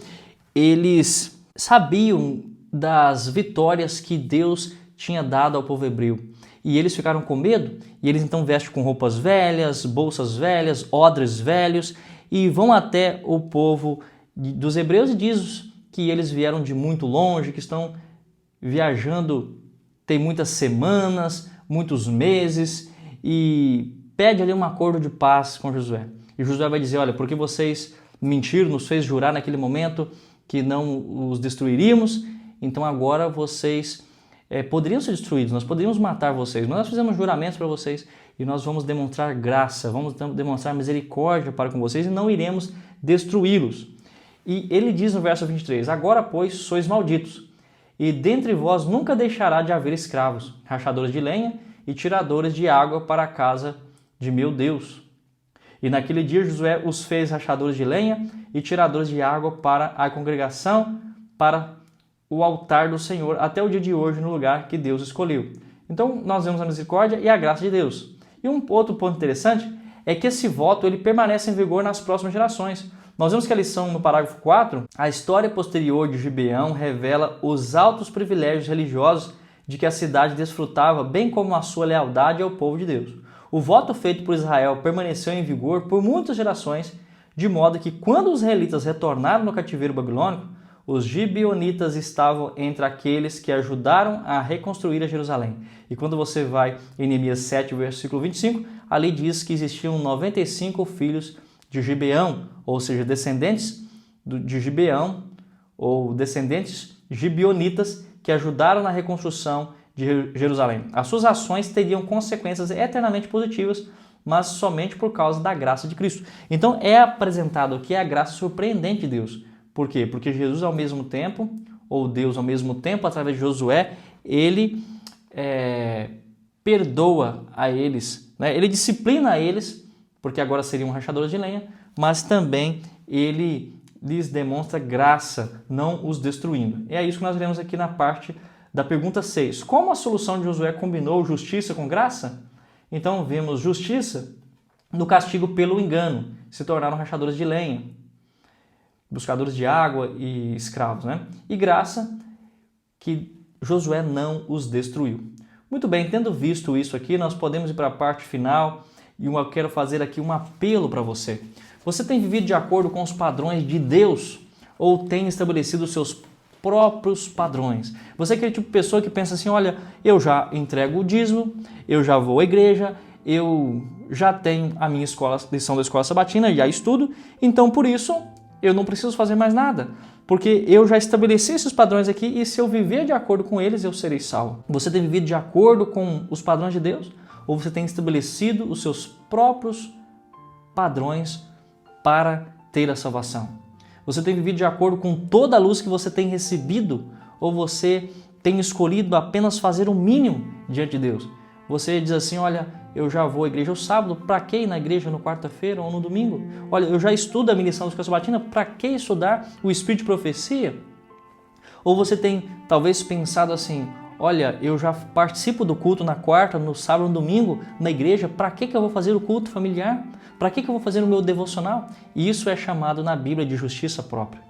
eles sabiam das vitórias que Deus tinha dado ao povo hebreu. E eles ficaram com medo, e eles então vestem com roupas velhas, bolsas velhas, odres velhos, e vão até o povo dos hebreus e diz que eles vieram de muito longe, que estão viajando tem muitas semanas, muitos meses, e pede ali um acordo de paz com Josué. E Josué vai dizer, olha, porque vocês mentiram, nos fez jurar naquele momento que não os destruiríamos, então agora vocês poderiam ser destruídos, nós poderíamos matar vocês, mas nós fizemos juramentos para vocês e nós vamos demonstrar graça, vamos demonstrar misericórdia para com vocês e não iremos destruí-los. E ele diz no verso 23, agora, pois, sois malditos, e dentre vós nunca deixará de haver escravos, rachadores de lenha e tiradores de água para a casa de meu Deus. E naquele dia Josué os fez rachadores de lenha e tiradores de água para a congregação, para o altar do Senhor, até o dia de hoje, no lugar que Deus escolheu. Então nós vemos a misericórdia e a graça de Deus. E um outro ponto interessante é que esse voto ele permanece em vigor nas próximas gerações. Nós vemos que a lição no parágrafo 4, a história posterior de Gibeão revela os altos privilégios religiosos de que a cidade desfrutava, bem como a sua lealdade ao povo de Deus. O voto feito por Israel permaneceu em vigor por muitas gerações, de modo que quando os israelitas retornaram no cativeiro babilônico, os gibeonitas estavam entre aqueles que ajudaram a reconstruir a Jerusalém. E quando você vai em Neemias 7, versículo 25, ali diz que existiam 95 filhos de Gibeão, ou seja, descendentes de Gibeão, ou descendentes gibeonitas, que ajudaram na reconstrução de Jerusalém. As suas ações teriam consequências eternamente positivas, mas somente por causa da graça de Cristo. Então é apresentado aqui a graça surpreendente de Deus. Por quê? Porque Jesus ao mesmo tempo, ou Deus ao mesmo tempo, através de Josué, ele perdoa a eles, né? Ele disciplina a eles, porque agora seriam rachadores de lenha, mas também ele lhes demonstra graça, não os destruindo. É isso que nós veremos aqui na parte da pergunta 6. Como a solução de Josué combinou justiça com graça? Então vemos justiça no castigo pelo engano, se tornaram rachadores de lenha, buscadores de água e escravos, né? E graça que Josué não os destruiu. Muito bem, tendo visto isso aqui, nós podemos ir para a parte final e eu quero fazer aqui um apelo para você. Você tem vivido de acordo com os padrões de Deus ou tem estabelecido os seus próprios padrões? Você é aquele tipo de pessoa que pensa assim, olha, eu já entrego o dízimo, eu já vou à igreja, eu já tenho a minha lição da escola sabatina, já estudo, então por isso eu não preciso fazer mais nada, porque eu já estabeleci esses padrões aqui e se eu viver de acordo com eles, eu serei salvo. Você tem vivido de acordo com os padrões de Deus? Ou você tem estabelecido os seus próprios padrões para ter a salvação? Você tem vivido de acordo com toda a luz que você tem recebido? Ou você tem escolhido apenas fazer o mínimo diante de Deus? Você diz assim, olha, eu já vou à igreja no sábado, para que ir na igreja na quarta-feira ou no domingo? Olha, eu já estudo a minha lição da escola sabatina, para que estudar o Espírito de Profecia? Ou você tem talvez pensado assim, olha, eu já participo do culto na quarta, no sábado, no domingo, na igreja, para que eu vou fazer o culto familiar? Para que eu vou fazer o meu devocional? E isso é chamado na Bíblia de justiça própria.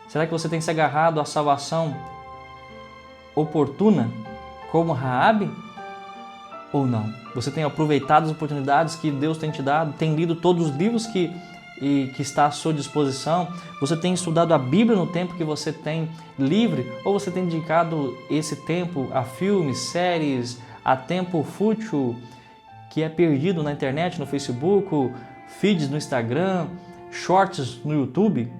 Será que você tem se agarrado à salvação oportuna, como Raabe? Ou não? Você tem aproveitado as oportunidades que Deus tem te dado? Tem lido todos os livros que está à sua disposição? Você tem estudado a Bíblia no tempo que você tem livre? Ou você tem dedicado esse tempo a filmes, séries, a tempo fútil que é perdido na internet, no Facebook, feeds no Instagram, shorts no YouTube?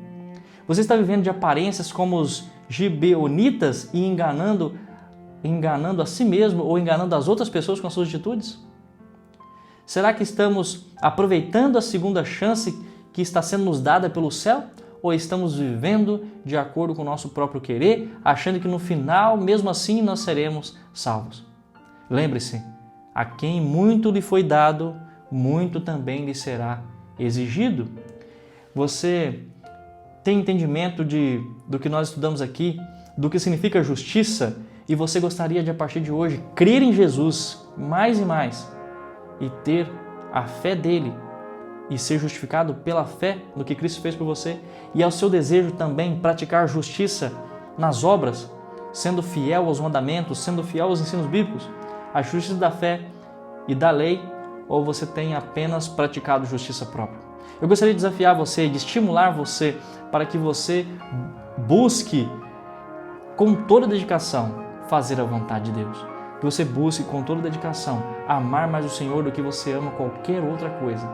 Você está vivendo de aparências como os gibeonitas e enganando a si mesmo ou enganando as outras pessoas com as suas atitudes? Será que estamos aproveitando a segunda chance que está sendo nos dada pelo céu? Ou estamos vivendo de acordo com o nosso próprio querer, achando que no final, mesmo assim, nós seremos salvos? Lembre-se, a quem muito lhe foi dado, muito também lhe será exigido. Você tem entendimento do que nós estudamos aqui, do que significa justiça, e você gostaria de, a partir de hoje, crer em Jesus mais e mais e ter a fé dele e ser justificado pela fé no que Cristo fez por você, e ao seu desejo também praticar justiça nas obras, sendo fiel aos mandamentos, sendo fiel aos ensinos bíblicos, a justiça da fé e da lei, ou você tem apenas praticado justiça própria? Eu gostaria de desafiar você, de estimular você para que você busque com toda dedicação fazer a vontade de Deus. Que você busque com toda dedicação amar mais o Senhor do que você ama qualquer outra coisa.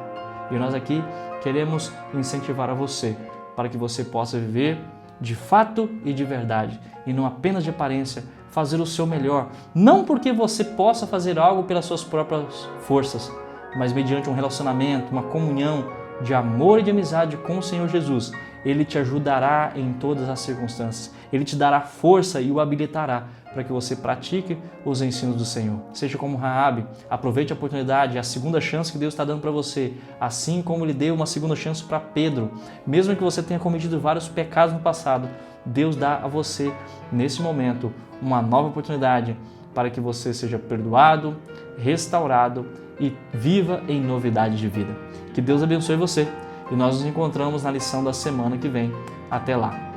E nós aqui queremos incentivar a você para que você possa viver de fato e de verdade, e não apenas de aparência, fazer o seu melhor, não porque você possa fazer algo pelas suas próprias forças, mas mediante um relacionamento, uma comunhão de amor e de amizade com o Senhor Jesus. Ele te ajudará em todas as circunstâncias, Ele te dará força e o habilitará para que você pratique os ensinos do Senhor. Seja como Raabe, aproveite a oportunidade, a segunda chance que Deus está dando para você, assim como Ele deu uma segunda chance para Pedro. Mesmo que você tenha cometido vários pecados no passado, Deus dá a você, nesse momento, uma nova oportunidade para que você seja perdoado, restaurado e viva em novidade de vida. Que Deus abençoe você e nós nos encontramos na lição da semana que vem. Até lá!